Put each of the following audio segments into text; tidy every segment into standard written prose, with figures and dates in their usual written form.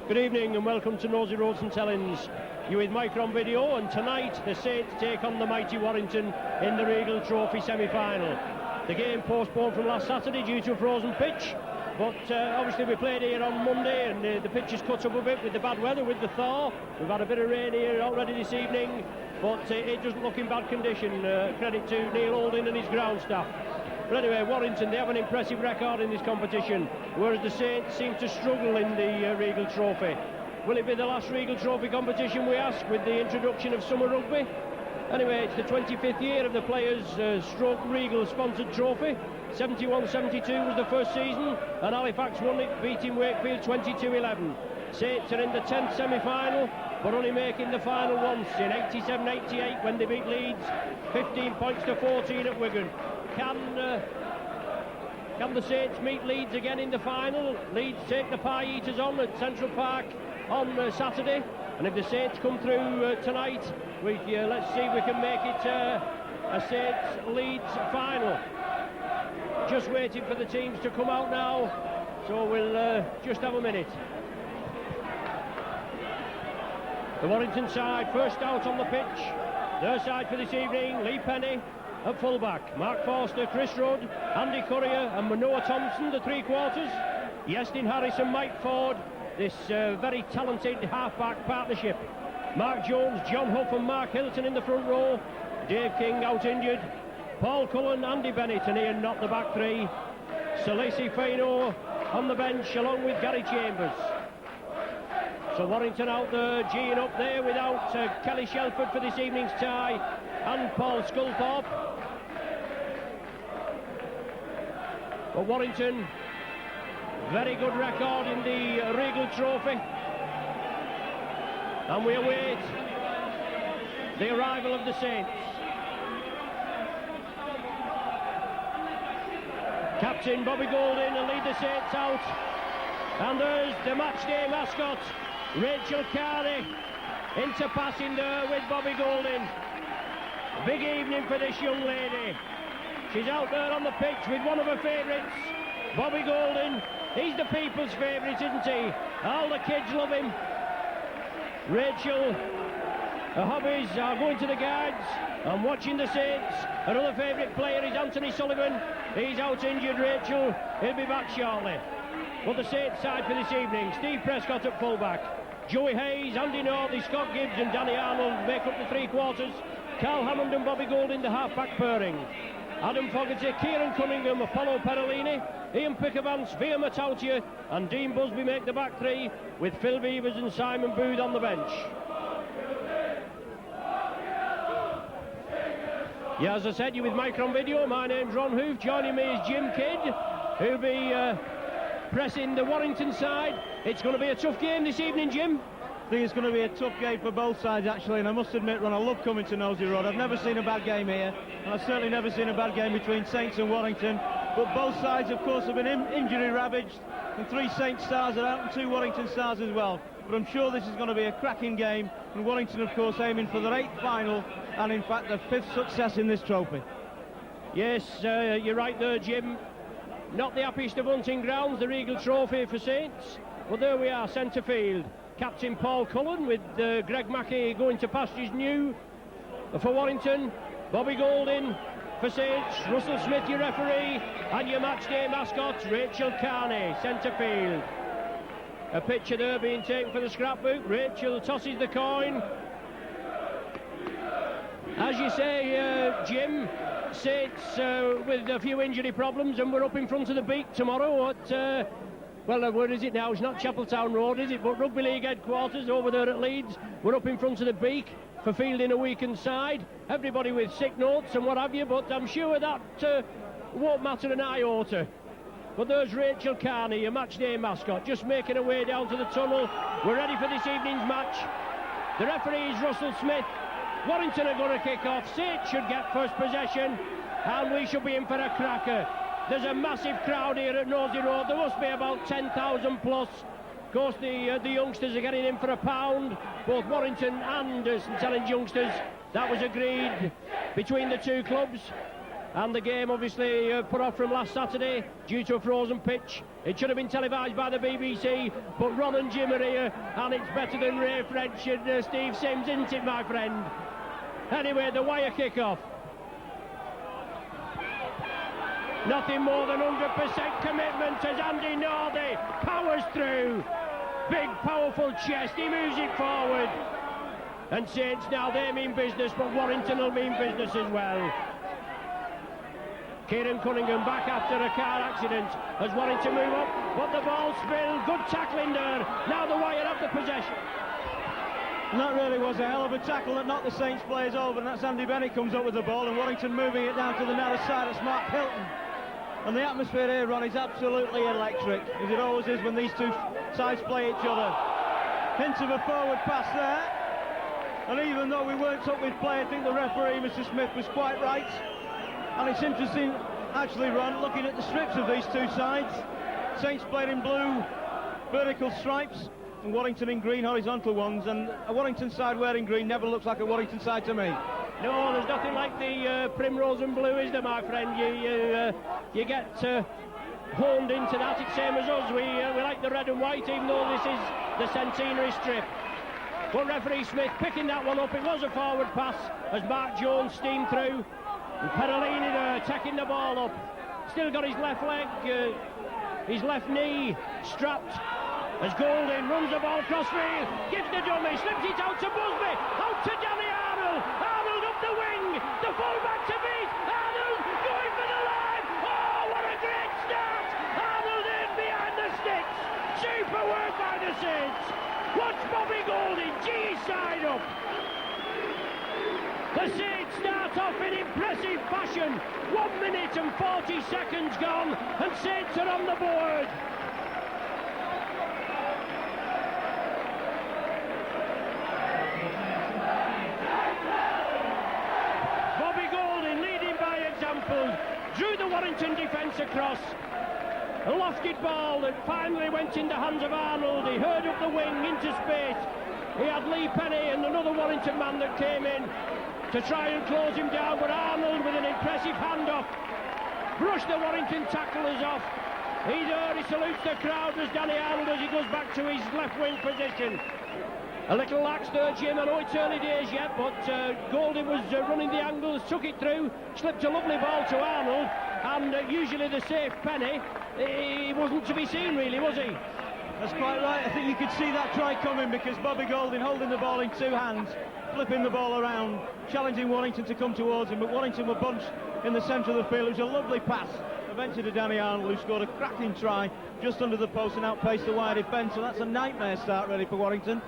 Good evening and welcome to Nosey Road St Helens. You with Mike on video, and tonight the Saints take on the mighty Warrington in the Regal Trophy semi-final. The game postponed from last Saturday due to a frozen pitch, but obviously we played here on Monday and the pitch is cut up a bit with the bad weather, with the thaw. We've had a bit of rain here already this evening, but it doesn't look in bad condition. Credit to Neil Holding and his ground staff. But anyway, Warrington, they have an impressive record in this competition, whereas the Saints seem to struggle in the Regal Trophy. Will it be the last Regal Trophy competition, we ask, with the introduction of summer rugby? Anyway, it's the 25th year of the Players' Stroke Regal sponsored trophy. 71-72 was the first season, and Halifax won it, beating Wakefield 22-11. Saints are in the 10th semi-final, but only making the final once in 87-88 when they beat Leeds 15 points to 14 at Wigan. Can the Saints meet Leeds again in the final? Leeds take the Pie Eaters on at Central Park on Saturday, and if the Saints come through tonight, let's see if we can make it a Saints-Leeds final. Just waiting for the teams to come out now, so we'll just have a minute. The Warrington side first out on the pitch. Their side for this evening: Lee Penny at full-back, Mark Forster, Chris Rudd, Andy Courier and Manoa Thompson, the three-quarters. Yestin Harris and Mike Ford, this very talented half-back partnership. Mark Jones, John Huff and Mark Hilton in the front row. Dave King out injured. Paul Cullen, Andy Bennett and Ian Knott the back three. Salisi Faino on the bench along with Gary Chambers. So Warrington out there, G'ing up there without Kelly Shelford for this evening's tie and Paul Sculthorpe. But Warrington, very good record in the Regal Trophy. And we await the arrival of the Saints. Captain Bobby Golding will lead the Saints out. And there's the matchday mascot, Rachel Carney, interpassing there with Bobby Golding. Big evening for this young lady. She's out there on the pitch with one of her favourites, Bobby Golding. He's the people's favourite, isn't he? All the kids love him. Rachel, her hobbies are going to the guards and watching the Saints. Her other favourite player is Anthony Sullivan. He's out injured, Rachel. He'll be back shortly. But the Saints side for this evening: Steve Prescott at full-back, Joey Hayes, Andy Northey, Scott Gibbs and Danny Arnold make up the three-quarters. Carl Hammond and Bobby Golding the half-back pairing. Adam Fogarty, Kieran Cunningham, Apollo Perolini, Ian Pickavance, Via Matautia and Dean Busby make the back three, with Phil Beavers and Simon Booth on the bench. Yeah, as I said, you with Mike on video. My name's Ron Hoof. Joining me is Jim Kidd, who'll be pressing the Warrington side. It's going to be a tough game this evening, Jim. I think it's going to be a tough game for both sides, actually, and I must admit, Ron, I love coming to Nosey Road. I've never seen a bad game here, and I've certainly never seen a bad game between Saints and Warrington. But both sides, of course, have been injury ravaged, and 3 Saints stars are out and 2 Warrington stars as well. But I'm sure this is going to be a cracking game, and Warrington, of course, aiming for their 8th final, and in fact their 5th success in this trophy. Yes, you're right there, Jim. Not the happiest of hunting grounds, the Regal Trophy for Saints. But there we are, centre field. Captain Paul Cullen with Greg Mackey going to pastures new for Warrington. Bobby Golding for Saints. Russell Smith, your referee, and your matchday mascot, Rachel Carney, centre field. A picture there being taken for the scrapbook. Rachel tosses the coin. As you say, Jim, Saints with a few injury problems, and we're up in front of the Beak tomorrow at well, where is it now? It's not Chapeltown Road, is it? But Rugby League headquarters over there at Leeds. We're up in front of the Beak for fielding a weakened side. Everybody with sick notes and what have you, but I'm sure that won't matter an iota. But there's Rachel Carney, your matchday mascot, just making her way down to the tunnel. We're ready for this evening's match. The referee is Russell Smith. Warrington are going to kick off. Saints should get first possession, and we should be in for a cracker. There's a massive crowd here at Nosey Road. There must be about 10,000 plus. Of course, the youngsters are getting in for £1. Both Warrington and St Helens youngsters. That was agreed between the two clubs. And the game obviously put off from last Saturday due to a frozen pitch. It should have been televised by the BBC, but Ron and Jim are here, and it's better than Ray French and Steve Sims, isn't it, my friend? Anyway, the wire kick-off. Nothing more than 100% commitment as Andy Northey powers through. Big, powerful chest, he moves it forward. And Saints now, they mean business, but Warrington will mean business as well. Kieran Cunningham back after a car accident as Warrington move up, but the ball spilled, good tackling there. Now the Wire have the possession. And that really was a hell of a tackle that knocked the Saints players over, and that's Andy Bennett comes up with the ball, and Warrington moving it down to the narrow side. It's Mark Hilton. And the atmosphere here, Ron, is absolutely electric, as it always is when these two sides play each other. Hint of a forward pass there. And even though we weren't up with play, I think the referee, Mr. Smith, was quite right. And it's interesting, actually, Ron, looking at the strips of these two sides. Saints played in blue vertical stripes, and Warrington in green horizontal ones. And a Warrington side wearing green never looks like a Warrington side to me. No, there's nothing like the primrose and blue, is there, my friend? You get honed into that. It's same as us. We like the red and white, even though this is the centenary strip. But referee Smith picking that one up. It was a forward pass as Mark Jones steamed through. And Perolini there taking the ball up. Still got his left leg, his left knee strapped as Golding runs the ball across field, gives the dummy, slips it out to Busby, out to Danny Arnold. Arnold up the wing, the full-back to beat. Arnold going for the line. Oh, what a great start. Arnold in behind the sticks. Super work by the Saints. Watch Bobby Golding, G side up. The Saints start off in impressive fashion. 1 minute and 40 seconds gone, and Saints are on the board. Bobby Golding leading by example, drew the Warrington defence across. A lofted ball that finally went in the hands of Arnold. He hurled up the wing into space. He had Lee Penny and another Warrington man that came in to try and close him down, but Arnold with an impressive handoff brushed the Warrington tacklers off. He's there, he salutes the crowd as Danny Arnold as he goes back to his left wing position. A little lax there, Jim. I know it's early days yet, but Golding was running the angles, took it through, slipped a lovely ball to Arnold, and usually the safe Penny, he wasn't to be seen really, was he? That's quite right. I think you could see that try coming because Bobby Golding holding the ball in two hands, flipping the ball around, challenging Warrington to come towards him, but Warrington were bunched in the centre of the field. It was a lovely pass, eventually to Danny Arnold, who scored a cracking try just under the post and outpaced the wire defence, so that's a nightmare start really for Warrington.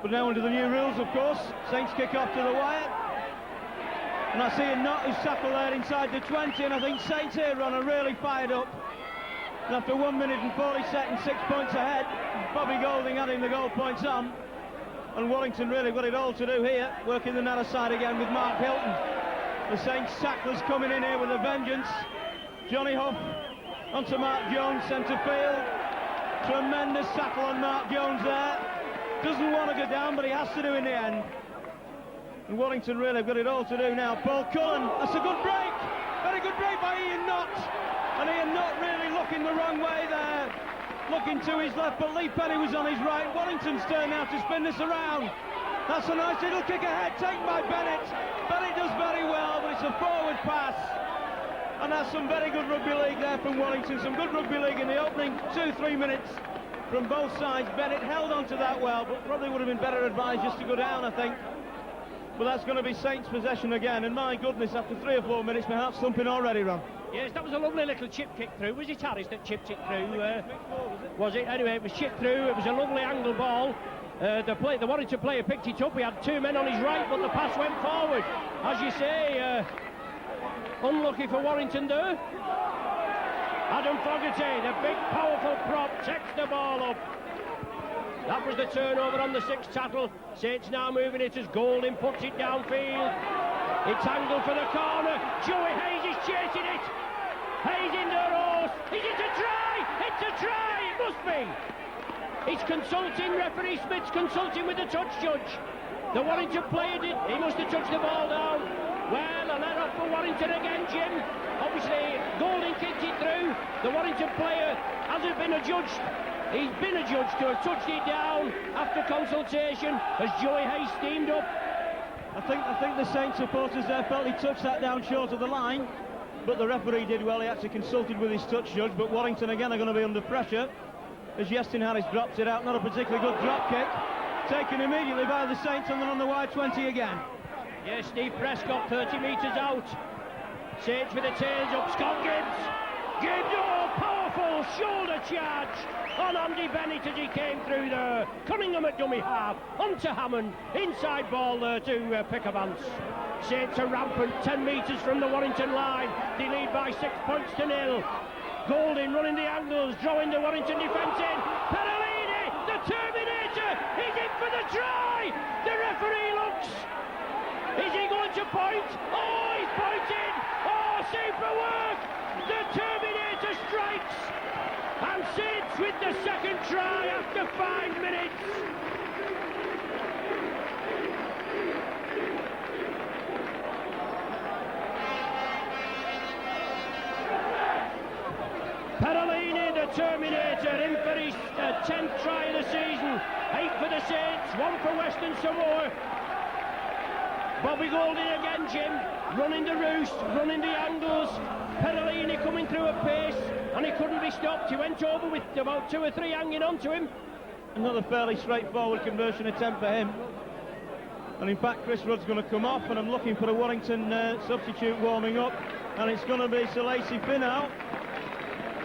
But now under the new rules, of course, Saints kick off to the wire. And I see a knot who's tackled there inside the 20, and I think Saints here, Ron, are really fired up. And after 1 minute and 40 seconds, 6 points ahead, Bobby Golding adding the goal points on. And Warrington really got it all to do here, working the narrow side again with Mark Hilton. The Saints tacklers coming in here with a vengeance. Johnny Huff onto Mark Jones, centre field. Tremendous tackle on Mark Jones there. Doesn't want to go down, but he has to do in the end. And Warrington really got it all to do now. Paul Cullen, that's a good break. Very good break by Ian Knott. And Ian Knott really looking the wrong way there. Looking to his left, but Lee Penny was on his right. Warrington's turn now to spin this around. That's a nice little kick ahead, taken by Bennett. Bennett does very well, but it's a forward pass. And that's some very good rugby league there from Warrington. Some good rugby league in the opening 2-3 minutes from both sides. Bennett held on to that well, but probably would have been better advised just to go down, I think. But that's going to be Saints' possession again. And my goodness, after 3 or 4 minutes, my heart's thumping already, Ron. Yes, that was a lovely little chip kick through. Was it Harris that chipped it through? Was it? Anyway, it was chipped through. It was a lovely angle ball. The Warrington player picked it up. He had 2 men on his right, but the pass went forward. As you say, unlucky for Warrington there. Adam Fogarty, the big powerful prop, takes the ball up. That was the turnover on the 6th tackle. Saints now moving it as Golding puts it downfield. It's angled for the corner. Joey Hayes is chasing it. Hayes in the horse. Is it a try? It's a try. It must be. He's consulting. Referee Smith's consulting with the touch judge. The Warrington player did. He must have touched the ball down. Well, a let off for Warrington again. Jim. Obviously, Golding kicked it through. The Warrington player hasn't been adjudged. He's been adjudged to have touched it down after consultation as Joey Hayes steamed up. I think the Saints supporters there felt he touched that down short of the line, but the referee did well. He actually consulted with his touch judge, but Warrington again are going to be under pressure as Yestin Harris drops it out. Not a particularly good drop kick, taken immediately by the Saints, and then on the wide 20 again. Yes, Steve Prescott 30 metres out. Saints with the tails up. Scott Gibbs. Gibbs, oh, powerful shoulder charge on Andy Bennett as he came through there. Cunningham at dummy half. Onto Hammond. Inside ball there to pick a bounce. Saints are rampant. 10 metres from the Warrington line. They lead by 6 points to 0. Golding running the angles, drawing the Warrington defence in. Perellini, the Terminator, he's in for the try. The referee looks. Is he going to point? Oh, he's pointing. Oh, super work. The Terminator strikes. And Saints with the second try after 5 minutes. Perellini, the Terminator, in for his 10th try of the season. 8 for the Saints, 1 for Western Samoa. Bobby Golding again, Jim, running the roost, running the angles. Perellini coming through a pace, and he couldn't be stopped. He went over with about 2 or 3 hanging on to him. Another fairly straightforward conversion attempt for him. And in fact, Chris Rudd's going to come off, and I'm looking for a Warrington substitute warming up. And it's going to be Salesi Finau,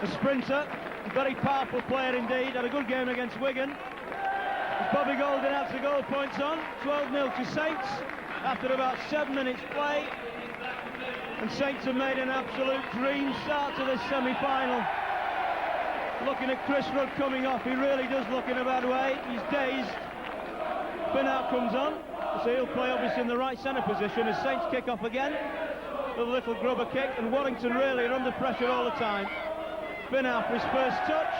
a sprinter, a very powerful player indeed. Had a good game against Wigan. As Bobby Golding has the goal points on, 12-0 to Saints after about 7 minutes play. And Saints have made an absolute dream start to this semi-final. Looking at Chris Rudd coming off, he really does look in a bad way. He's dazed. Finau comes on, so he'll play obviously in the right centre position as Saints kick off again with a little grubber kick, and Warrington really are under pressure all the time. Finau for his first touch,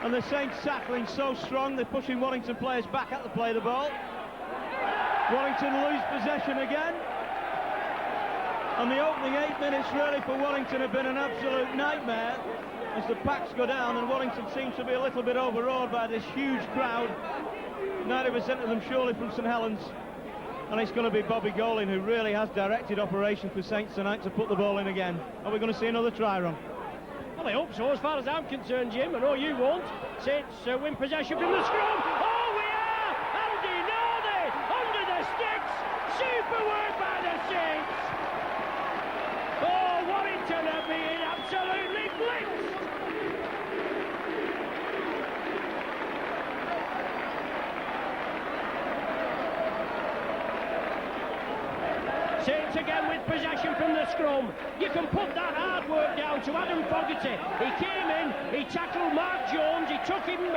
and the Saints tackling so strong they're pushing Warrington players back at the play the ball. Warrington lose possession again, and the opening 8 minutes really for Warrington have been an absolute nightmare as the packs go down, and Warrington seems to be a little bit overawed by this huge crowd, 90% of them surely from St Helens. And it's going to be Bobby Golding who really has directed operation for Saints tonight to put the ball in again. Are we going to see another try run? Well, I hope so, as far as I'm concerned, Jim. I know you won't. Saints win possession from the scrum. Oh, we are! Andy Northey under the sticks. Super work by the Saints. Oh, Warrington are being absolutely blitzed. Saints again with possession from the scrum. You can put that hard work down to Adam Fogarty. He came in, he tackled Mark Jones, he took him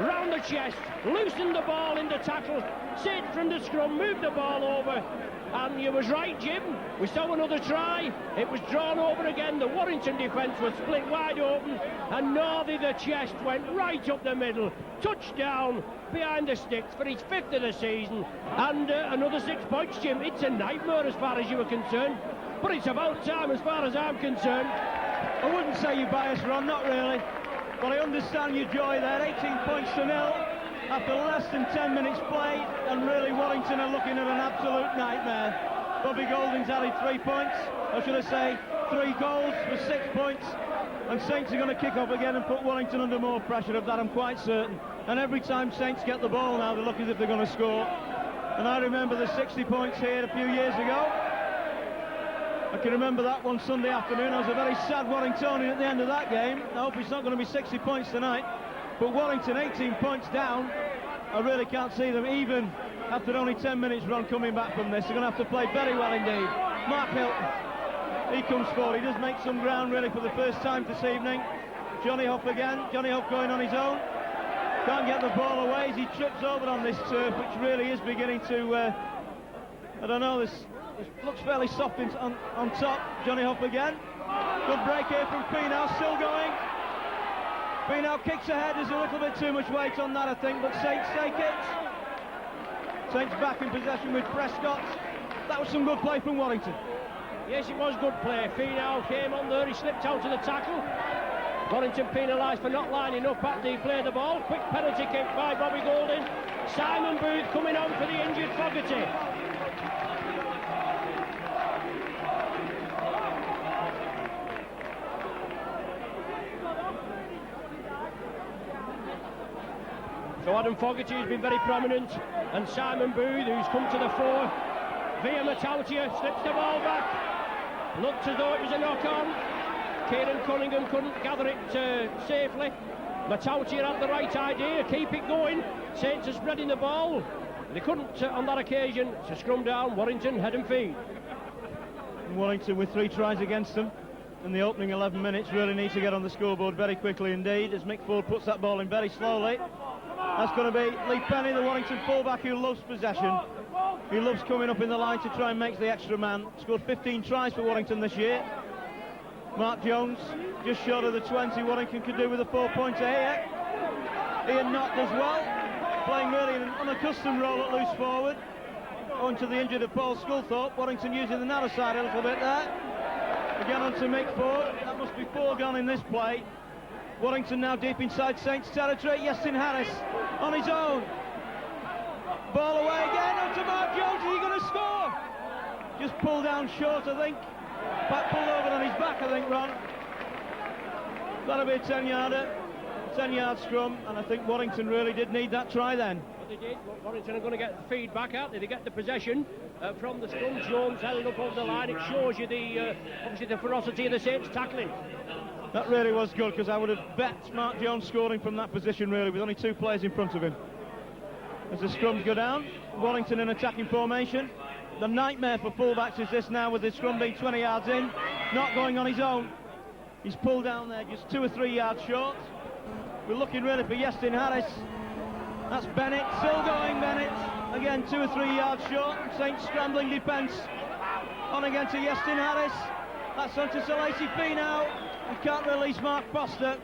round the chest, loosened the ball in the tackle. Saints from the scrum moved the ball over, and you was right, Jim. We saw another try. It was drawn over again. The Warrington defence was split wide open, and Northey the chest went right up the middle. Touchdown behind the sticks for his 5th of the season, and another 6 points, Jim. It's a nightmare as far as you were concerned, but it's about time as far as I'm concerned. I wouldn't say you're biased, Ron, not really, but I understand your joy there. 18 points to 0 after less than 10 minutes play, and really Warrington are looking at an absolute nightmare. Bobby Golding's added 3 points, or should I say 3 goals for 6 points, and Saints are going to kick off again and put Warrington under more pressure. Of that I'm quite certain. And every time Saints get the ball now, they look as if they're going to score. And I remember the 60 points here a few years ago. I can remember that one Sunday afternoon. I was a very sad Warringtonian at the end of that game. I hope it's not going to be 60 points tonight. But Warrington 18 points down. I really can't see them, even after only 10 minutes run, coming back from this. They're going to have to play very well indeed. Mark Hilton, he comes forward. He does make some ground really for the first time this evening. Johnny Hough again. Johnny Hough going on his own. Can't get the ball away as he trips over on this turf, which really is beginning to, I don't know, this looks fairly soft on top. Johnny Hough again. Good break here from Finau, still going. Finau kicks ahead, there's a little bit too much weight on that, I think, but Saints take it. Saints back in possession with Prescott. That was some good play from Warrington. Yes, it was good play. Finau came on there, he slipped out of the tackle. Warrington penalised for not lining up after he played the ball. Quick penalty kick by Bobby Golding. Simon Booth coming on for the injured Fogarty. So Adam Fogarty has been very prominent, and Simon Booth, who's come to the fore via Matautia, slips the ball back. Looked as though it was a knock-on. Kieran Cunningham couldn't gather it safely. Matautia had the right idea, keep it going. Saints are spreading the ball. They couldn't on that occasion, so scrum down, Warrington, head and feet. Warrington with 3 tries against them in the opening 11 minutes really need to get on the scoreboard very quickly indeed, as Mick Ford puts that ball in very slowly. That's going to be Lee Penny, the Warrington fullback, who loves possession. He loves coming up in the line to try and make the extra man. Scored 15 tries for Warrington this year. Mark Jones just short of the 20. Warrington could do with a 4-pointer here. Ian Knott does well, playing really an unaccustomed role at loose forward. Owing to the injury of Paul Sculthorpe, Warrington using the narrow side a little bit there. Again on to Mick Ford. That must be 4 gone in this play. Warrington now deep inside Saints territory. Yestin Harris on his own. Ball away again onto Mark Jones. Is he going to score? Just pulled down short, I think. Pat pulled over on his back, I think, Ron. That'll be a 10-yarder. 10-yard scrum, and I think Warrington really did need that try then. Well, they did. Warrington are going to get the feedback out. They get the possession from the scrum. Jones held up over the line. It shows you the obviously the ferocity of the Saints tackling. That really was good, because I would have bet Mark Jones scoring from that position, really, with only 2 players in front of him. As the scrums go down, Warrington in attacking formation. The nightmare for fullbacks is this now, with the scrum being 20 yards in, not going on his own. He's pulled down there just 2 or 3 yards short. We're looking really for Yestin Harris. That's Bennett, still going Bennett. Again, 2 or 3 yards short. Saints scrambling defence. On again to Yestin Harris. That's on to Salesi Finau. He can't release Mark Foster.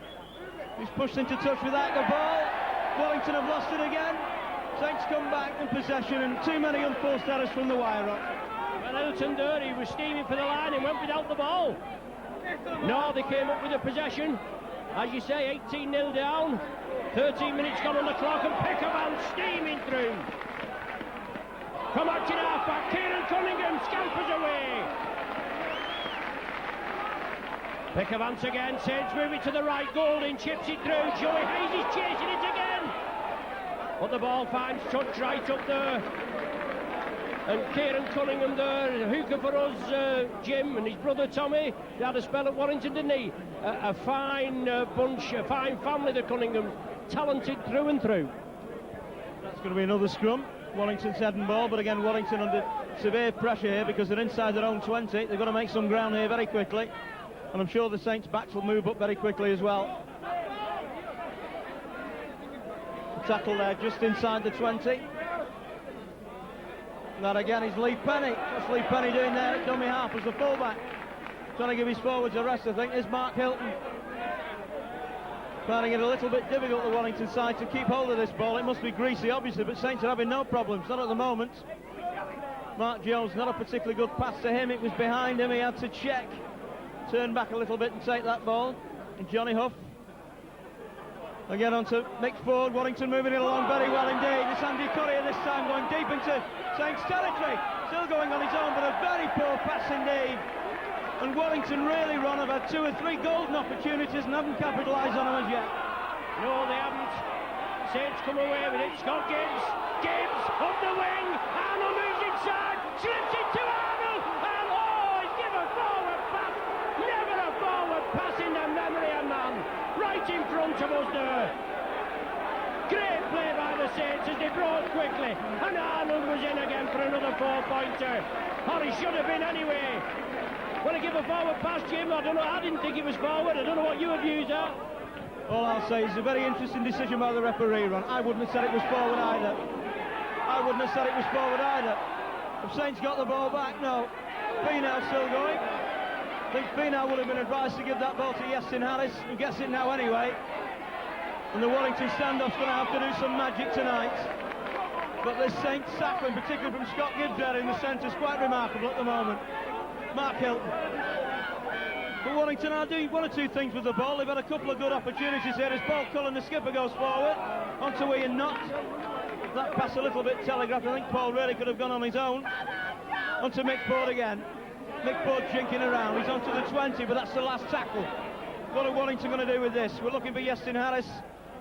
He's pushed into touch without the ball. Warrington have lost it again. Saints come back in possession, and too many unforced errors from the wire up. Well, Elton Durry was steaming for the line and went without the ball. No, they came up with a possession. As you say, 18-0 down. 13 minutes gone on the clock, and Pickerman steaming through. From action half-back, Kieran Cunningham scampers away. Pickervance again, Saints move it to the right, Golding chips it through, Joey Hayes is chasing it again. But the ball finds touch right up there. And Kieran Cunningham there, hooker for us, Jim, and his brother Tommy. They had a spell at Warrington, didn't he? A fine bunch, a fine family, the Cunningham. Talented through and through. That's going to be another scrum. Warrington's heading ball, but again, Warrington under severe pressure here because they're inside their own 20. They've got to make some ground here very quickly. And I'm sure the Saints' backs will move up very quickly as well. Tackle there just inside the 20. That again is Lee Penny. What's Lee Penny doing there at dummy half as the fullback? Trying to give his forwards a rest, I think. Is Mark Hilton. Finding it a little bit difficult, the Warrington side, to keep hold of this ball. It must be greasy, obviously, but Saints are having no problems, not at the moment. Mark Jones, not a particularly good pass to him. It was behind him. He had to check. Turn back a little bit and take that ball. And Johnny Huff. Again on to Mick Ford. Warrington moving it along very well indeed. It's Andy Currier this time going deep into Saints territory. Still going on his own, but a very poor pass indeed. And Warrington really, Ron, have had 2 or 3 golden opportunities and haven't capitalised on them as yet. No, they haven't. Saints come away with it. Scott Gibbs. Gibbs up the wing. Arnold moves inside. Slips it to Arnold. And he's given a forward pass. Never a forward pass in the memory of man. Right in front of us there. Great play by the Saints as they brought quickly. And Arnold was in again for another 4-pointer. Or he should have been anyway. Want to give a forward pass, Jim? I don't know. I didn't think it was forward. I don't know what your views are. All I'll say is a very interesting decision by the referee, Ron. I wouldn't have said it was forward either. I wouldn't have said it was forward either. Have Saints got the ball back? No. Finau still going. I think Finau would have been advised to give that ball to Yestin Harris, who gets it now anyway. And the Warrington standoff's going to have to do some magic tonight. But this Saints tackling, particularly from Scott Gibbs there in the centre, is quite remarkable at the moment. Mark Hilton. But Warrington are doing one or two things with the ball. They've had a couple of good opportunities here as Paul Cullen, the skipper, goes forward. Onto Ian Knott. That pass a little bit telegraphed. I think Paul really could have gone on his own. Onto Mick Ford again. Mick Ford jinking around. He's onto the 20, but that's the last tackle. What are Warrington going to do with this? We're looking for Yestin Harris.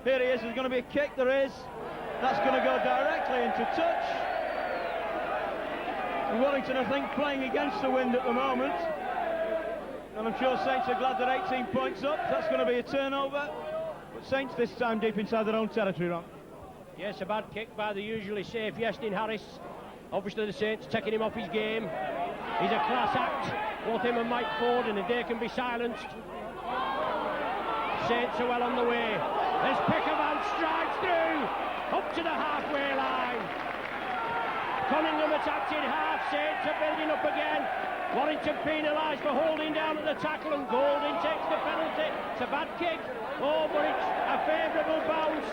Here he is. There's going to be a kick. There is. That's going to go directly into touch. And Warrington, I think, playing against the wind at the moment. And I'm sure Saints are glad that 18 points up. That's going to be a turnover. But Saints this time deep inside their own territory, Ron. Yes, a bad kick by the usually safe Yestin Harris. Obviously the Saints taking him off his game. He's a class act, both him and Mike Ford, and if they can be silenced, Saints are well on the way. As Pickerman strides through, up to the halfway line. Cunningham attacked in half, Saints are building up again. Warrington penalised for holding down at the tackle, and Golding takes the penalty. It's a bad kick, oh, but it's a favourable bounce.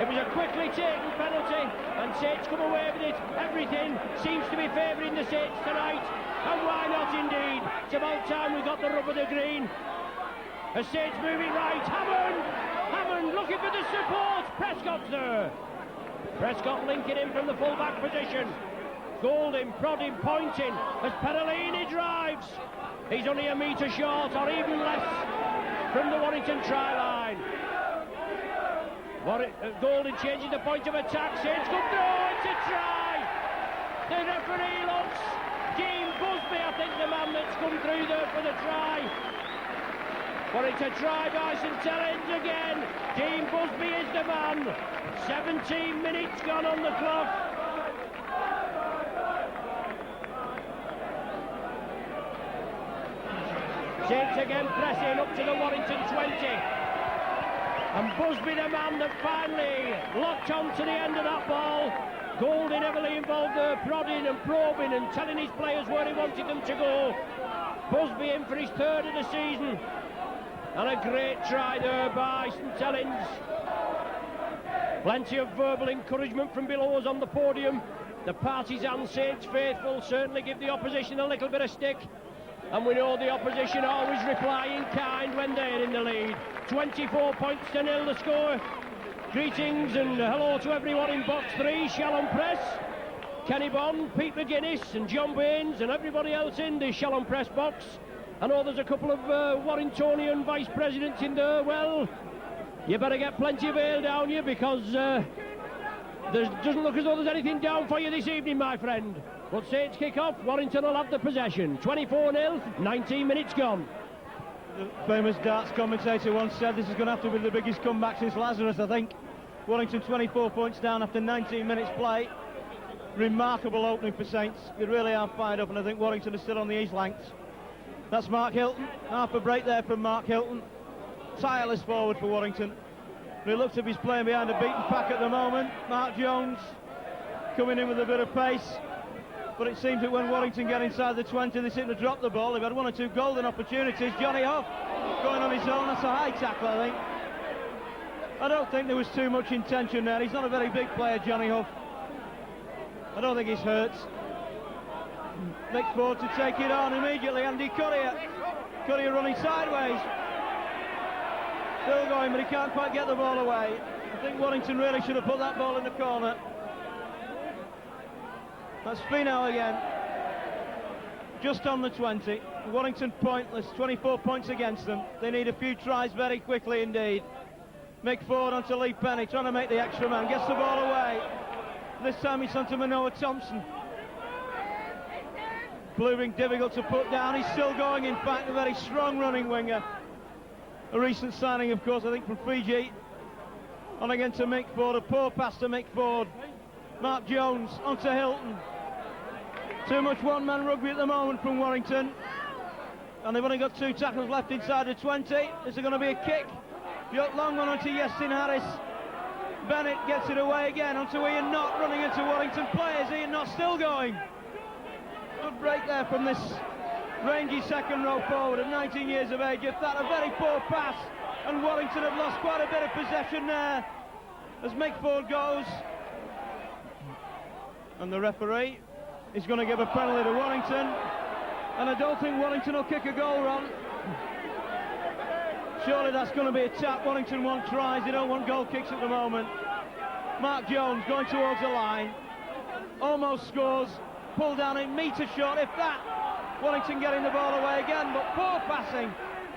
It was a quickly taken penalty, and Saints come away with it. Everything seems to be favouring the Saints tonight, and why not indeed? It's about time we got the rub of the green. The Saints moving right. Hammond looking for the support. Prescott's there. Prescott linking in from the full-back position. Golding, prodding, pointing as Perellini drives. He's only a metre short, or even less, from the Warrington try line. Golding changes the point of attack. Saints come through. It's a try. The referee looks. Dean Busby, I think, the man that's come through there for the try. But it's a try by St Helens again. Dean Busby is the man. 17 minutes gone on the clock. Saints again pressing up to the Warrington 20. And Busby, the man that finally locked on to the end of that ball. Golding heavily involved there, prodding and probing and telling his players where he wanted them to go. Busby in for his third of the season. And a great try there by St Helens. Plenty of verbal encouragement from below us on the podium. The partisan Saints faithful certainly give the opposition a little bit of stick. And we know the opposition always reply in kind when they're in the lead. 24 points to nil the score. Greetings and hello to everyone in box 3, Shallon Press. Kenny Bond, Pete McGuinness and John Baines and everybody else in the Shallon Press box. I know there's a couple of Warringtonian vice presidents in there. Well, you better get plenty of ale down you, because there doesn't look as though there's anything down for you this evening, my friend. But Saints kick off, Warrington will have the possession. 24-0, 19 minutes gone. The famous darts commentator once said this is going to have to be the biggest comeback since Lazarus, I think. Warrington 24 points down after 19 minutes play. Remarkable opening for Saints. They really are fired up, and I think Warrington is still on the east flanks. That's Mark Hilton. Half a break there from Mark Hilton. Tireless forward for Warrington. But he looks as if he's playing behind a beaten pack at the moment. Mark Jones coming in with a bit of pace. But it seems that when Warrington get inside the 20, they seem to drop the ball. They've had one or two golden opportunities. Johnny Huff going on his own. That's a high tackle, I think. I don't think there was too much intention there. He's not a very big player, Johnny Huff. I don't think he's hurt. Mick Ford to take it on immediately. Andy Currier running sideways. Still going, but he can't quite get the ball away. I think Warrington really should have put that ball in the corner. That's Spino again. Just on the 20. Warrington pointless, 24 points against them. They need a few tries very quickly indeed. Mick Ford onto Lee Penny, trying to make the extra man. Gets the ball away. This time it's onto Manoa Thompson. Proving difficult to put down. He's still going, in fact, a very strong running winger. A recent signing, of course, I think from Fiji. On again to Mick Ford. A poor pass to Mick Ford. Mark Jones onto Hilton. Too much one-man rugby at the moment from Warrington. And they've only got 2 tackles left inside the 20. Is there going to be a kick? Long one onto Yestin Harris. Bennett gets it away again onto Ian Knott, running into Warrington players. Ian Knott still going. Good break there from this rangy second row forward at 19 years of age. If that, a very poor pass. And Warrington have lost quite a bit of possession there as Mick Ford goes. And the referee is going to give a penalty to Warrington. And I don't think Warrington will kick a goal, Ron. Surely that's going to be a tap. Warrington want tries, they don't want goal kicks at the moment. Mark Jones going towards the line. Almost scores. Pulled down a metre short, if that. Warrington getting the ball away again, but poor passing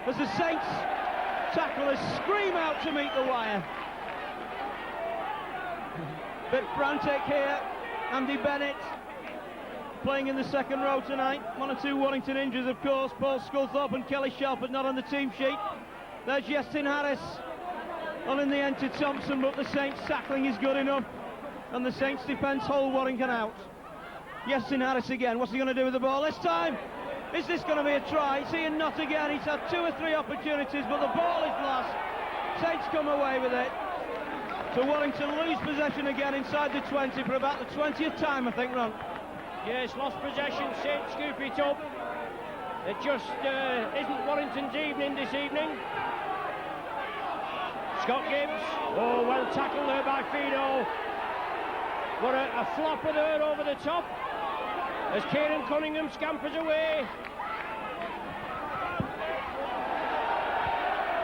as the Saints tacklers scream out to meet the wire. Bit frantic here. Andy Bennett playing in the second row tonight. One or two Warrington injuries, of course. Paul Sculthorpe and Kelly Shelford not on the team sheet. There's Yestin Harris on in the end to Thompson, but the Saints tackling is good enough, and the Saints defence hold Warrington out. Yestin Harris again. What's he going to do with the ball this time? Is this going to be a try? It's Ian Knott again. He's had 2 or 3 opportunities, but the ball is lost. Saints come away with it. So Warrington lose possession again inside the 20 for about the 20th time, I think, Ron. Yes, lost possession. Saints scoop it up. It just isn't Warrington's evening this evening. Scott Gibbs. Oh, well tackled there by Fido. What a flopper there over the top as Kieran Cunningham scampers away.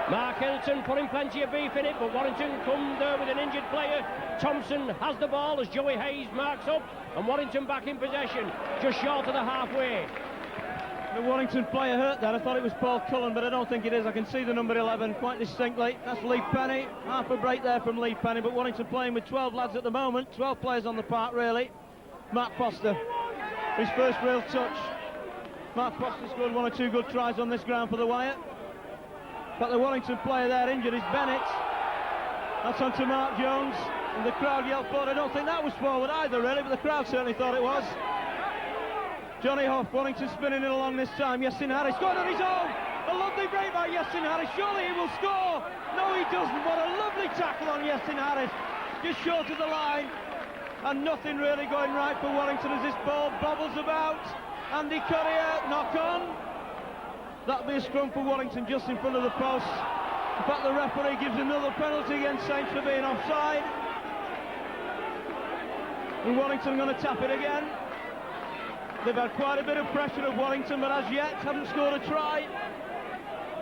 Mark Hilton putting plenty of beef in it, but Warrington come there with an injured player. Thompson has the ball as Joey Hayes marks up, and Warrington back in possession, just short of the halfway. The Warrington player hurt there. I thought it was Paul Cullen, but I don't think it is. I can see the number 11 quite distinctly. That's Lee Penny. Half a break there from Lee Penny, but Warrington playing with 12 lads at the moment. 12 players on the park, really. Matt Foster, his first real touch. Matt Foster scored 1 or 2 good tries on this ground for the Wire. But the Warrington player there injured is Bennett. That's on to Mark Jones, and the crowd yelled forward. I don't think that was forward either, really, but the crowd certainly thought it was. Johnny Hough, Warrington spinning it along this time. Yestin Harris going on his own. A lovely break by Yestin Harris. Surely he will score. No, he doesn't. What a lovely tackle on Yestin Harris. Just short of the line. And nothing really going right for Warrington as this ball bobbles about. Andy Courier, knock on. That'll be a scrum for Warrington just in front of the post. In fact, the referee gives another penalty against Saints for being offside. And Warrington going to tap it again. They've had quite a bit of pressure of Warrington, but as yet haven't scored a try.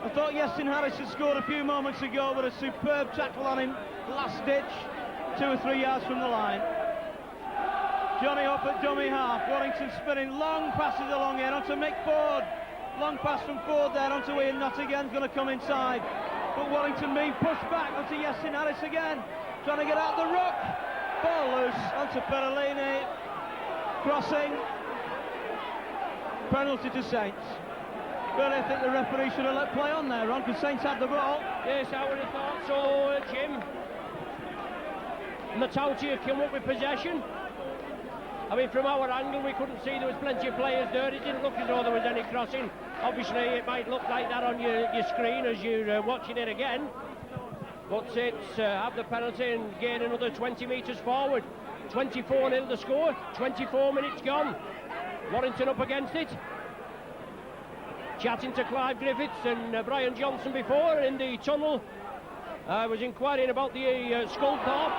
I thought Yestin Harris had scored a few moments ago, but a superb tackle on him, last ditch, 2 or 3 yards from the line. Johnny up at dummy half. Warrington spinning long passes along here onto Mick Ford. Long pass from Ford there onto Ian Knott again, going to come inside. But Warrington being pushed back onto Yestin Harris again, trying to get out the ruck. Ball loose onto Perellini. Crossing. Penalty to Saints. Really, I think the referee should have let play on there, Ron, because Saints had the ball. Yes, I would have thought so, Jim. Matautia came up with possession. I mean, from our angle, we couldn't see there was plenty of players there. It didn't look as though there was any crossing. Obviously, it might look like that on your screen as you're watching it again. But Saints have the penalty and gain another 20 metres forward. 24-0 the score, 24 minutes gone. Warrington up against it. Chatting to Clive Griffiths and Brian Johnson before in the tunnel. I was inquiring about the Sculthorpe,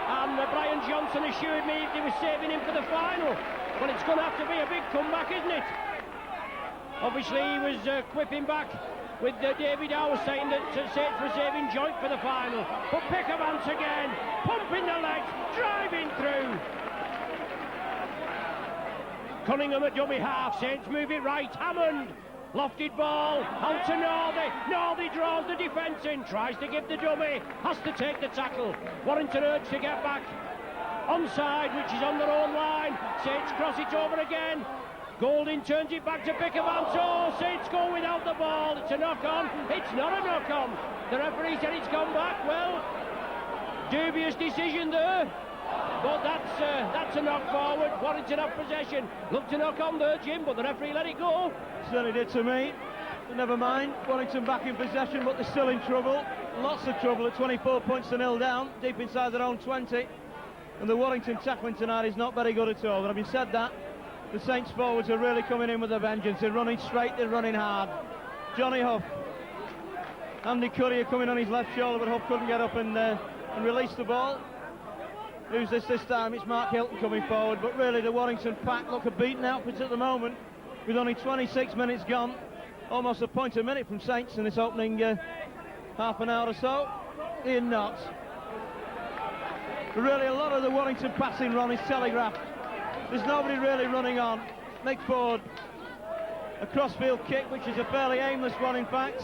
and Brian Johnson assured me he was saving him for the final. Well, it's going to have to be a big comeback, isn't it? Obviously, he was quipping back with David Howe saying that Saints were saving joint for the final. But Pickermans again, pumping the legs, driving through. Cunningham at dummy half. Saints move it right. Hammond. Lofted ball. Out to Northey. Northey draws the defence in. Tries to give the dummy. Has to take the tackle. Warrington urged to get back. Onside, which is on their own line. Saints cross it over again. Golding turns it back to Pickermans. Oh, Saints go without the ball. It's a knock-on. It's not a knock-on. The referee said it's gone back. Well, dubious decision there. But that's a knock forward. Warrington have possession. Looked to knock on there, Jim, but the referee let it go. Certainly did to me. But never mind. Warrington back in possession, but they're still in trouble. Lots of trouble at 24 points to 0 down, deep inside their own 20. And the Warrington tackling tonight is not very good at all. But having said that, the Saints forwards are really coming in with a vengeance. They're running straight, they're running hard. Johnny Hough. Andy Courier coming on his left shoulder, but Hough couldn't get up and release the ball. Who's this time? It's Mark Hilton coming forward, but really the Warrington pack look a beaten outfit at the moment. with only 26 minutes gone. Almost a point a minute from Saints in this opening half an hour or so. Ian Knott. Really, a lot of the Warrington passing run is telegraphed. There's nobody really running on. Mick Ford, a crossfield kick, which is a fairly aimless one, in fact.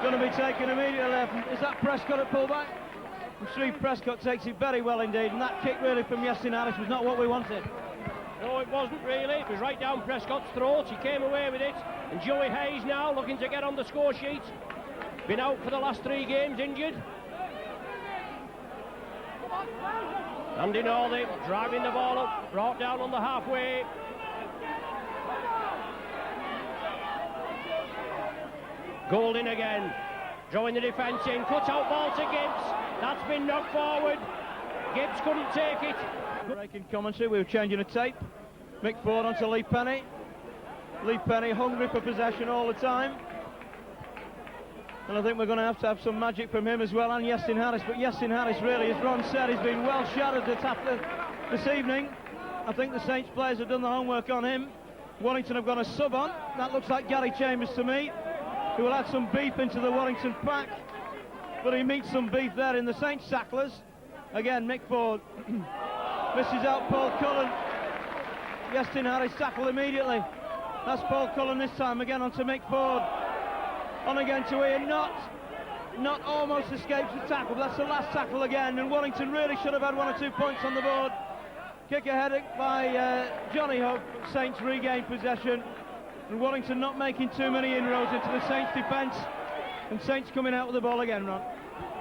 Going to be taken immediately left. Is that Prescott at pullback? And Steve Prescott takes it very well indeed, and that kick really from Yasin Harris was not what we wanted. No, it wasn't really. It was right down Prescott's throat. He came away with it. And Joey Hayes now looking to get on the score sheet. Been out for the last 3 games, injured. Andy Northey driving the ball up, brought down on the halfway. Golding again, drawing the defence in, cut out ball to Gibbs. That's been knocked forward. Gibbs couldn't take it. Breaking commentary, we were changing a tape. Mick Ford onto Lee Penny. Lee Penny hungry for possession all the time. And I think we're going to have some magic from him as well, and Yasin Harris. But Yasin Harris really, as Ron said, has been well shadowed this evening. I think the Saints players have done the homework on him. Warrington have got a sub on. That looks like Gary Chambers to me, who will add some beef into the Warrington pack. But he meets some beef there in the Saints tacklers. Again, Mick Ford misses out Paul Cullen. Yasin Harris tackled immediately. That's Paul Cullen this time, again onto Mick Ford. On again to Ian Knott. Knott almost escapes the tackle, but that's the last tackle again, and Warrington really should have had 1 or 2 points on the board. Kick ahead by Johnny Hope. Saints regain possession, and Warrington not making too many inroads into the Saints defence, and Saints coming out with the ball again, Ron.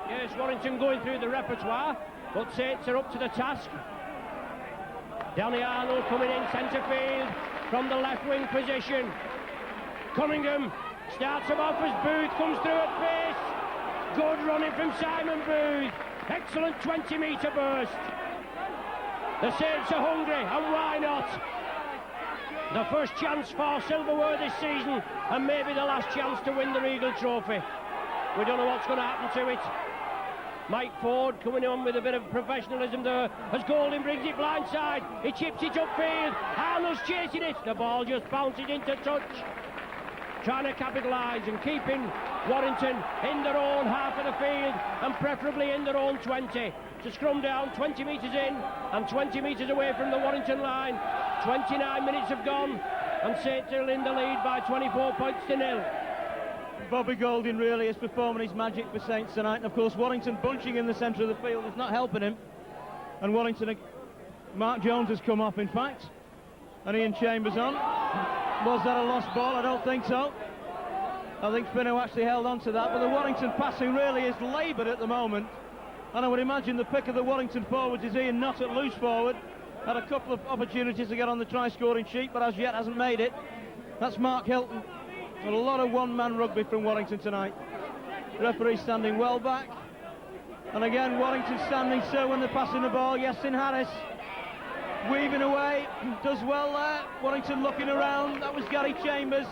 Yes, Warrington going through the repertoire, but Saints are up to the task. Danny Arnold coming in centre field from the left wing position. Cunningham starts him off as Booth comes through at pace. Good running from Simon Booth. Excellent 20-metre burst. The Saints are hungry, and why not? The first chance for silverware this season, and maybe the last chance to win the Regal Trophy. We don't know what's going to happen to it. Mike Ford coming on with a bit of professionalism there as Golding brings it blindside. He chips it upfield. Arnold's chasing it. The ball just bounces into touch. Trying to capitalise and keeping Warrington in their own half of the field, and preferably in their own 20. To scrum down 20 metres in and 20 metres away from the Warrington line. 29 minutes have gone, and Saints are in the lead by 24 points to 0. Bobby Golding really is performing his magic for Saints tonight, and of course Warrington bunching in the centre of the field is not helping him. And Warrington, Mark Jones has come off in fact, and Ian Chambers on. Was that a lost ball? I don't think so. I think Finno actually held on to that, but the Warrington passing really is laboured at the moment, and I would imagine the pick of the Warrington forwards is Ian Knott at loose forward. Had a couple of opportunities to get on the try-scoring sheet, but as yet hasn't made it. That's Mark Hilton. And a lot of one-man rugby from Warrington tonight. Referee standing well back, and again Warrington standing still when they're passing the ball. Yasin Harris weaving away, does well there. Warrington looking around. That was Gary Chambers.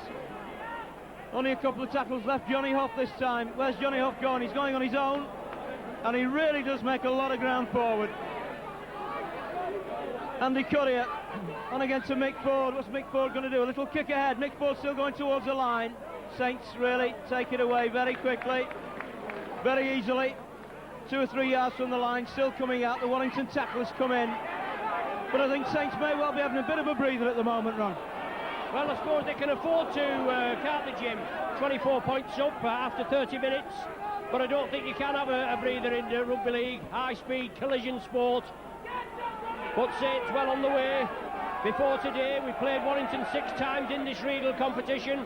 Only a couple of tackles left. Johnny Hough this time. Where's Johnny Hough going? He's going on his own, and he really does make a lot of ground forward. Andy Currier on again to Mick Ford. What's Mick Ford going to do? A little kick ahead. Mick Ford still going towards the line. Saints really take it away very quickly, very easily. 2 or 3 yards from the line, still coming out. The Warrington tacklers come in, but I think Saints may well be having a bit of a breather at the moment, Ron. Well, I suppose they can afford to, can't they, Jim? 24 points up after 30 minutes, but I don't think you can have a breather in the rugby league. High-speed collision sport. But Saints well on the way. Before today, we played Warrington 6 times in this Regal competition,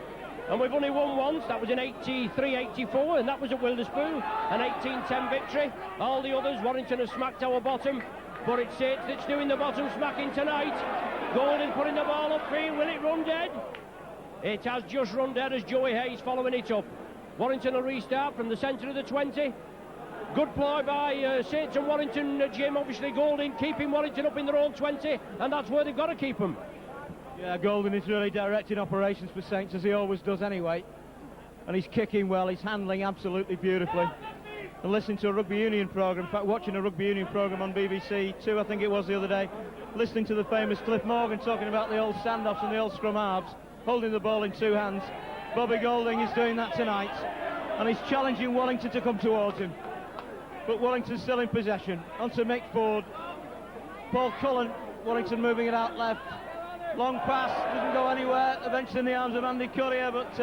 and we've only won once. That was in 83-84, and that was at Wilderspool, an 18-10 victory. All the others, Warrington have smacked our bottom, but it's Saints that's doing the bottom smacking tonight. Golding putting the ball upfield. Will it run dead? It has just run dead as Joey Hayes following it up. Warrington will restart from the centre of the 20. Good ploy by Saints and Warrington, Jim. Obviously Golding keeping Warrington up in their own 20, and that's where they've got to keep them. Yeah, Golding is really directing operations for Saints, as he always does anyway. And he's kicking well, he's handling absolutely beautifully. And listening to a rugby union programme, in fact watching a rugby union programme on BBC 2, I think it was the other day, listening to the famous Cliff Morgan talking about the old standoffs and the old scrum halves. holding the ball in two hands. Bobby Golding is doing that tonight, and he's challenging Warrington to come towards him. But Warrington's still in possession. Onto Mick Ford. Paul Cullen, Warrington moving it out left. Long pass, doesn't go anywhere. Eventually in the arms of Andy Courier, but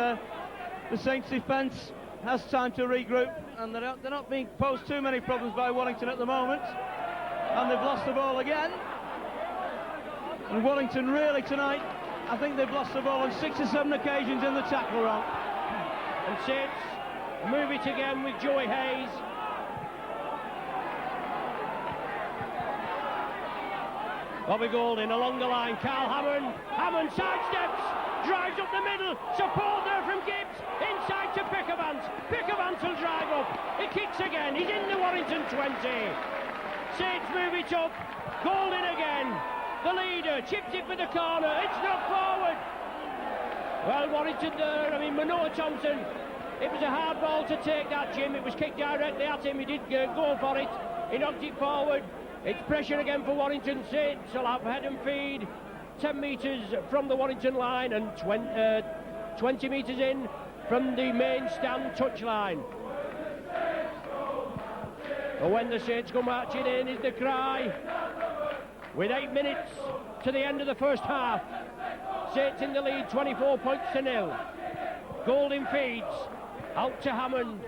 the Saints defence has time to regroup, and they're not being posed too many problems by Warrington at the moment. And they've lost the ball again. And Warrington really tonight, I think they've lost the ball on 6 or 7 occasions in the tackle round. And Saints move it again with Joey Hayes. Bobby Golding along the line, Carl Hammond. Hammond sidesteps, drives up the middle, support there from Gibbs, inside to Pickavant. Pickavant will drive up, he kicks again, he's in the Warrington 20. Saints move it up, Golding again, the leader, chips it for the corner, it's knocked forward. Well, Warrington there, Manoa Thompson, it was a hard ball to take that, Jim, it was kicked directly at him, he did go for it, he knocked it forward. It's pressure again for Warrington. Saints will have head and feed 10 metres from the Warrington line and 20 metres in from the main stand touchline. But when the Saints come marching in is the cry. With 8 minutes to the end of the first half, Saints in the lead, 24 points to 0. Golding feeds out to Hammond.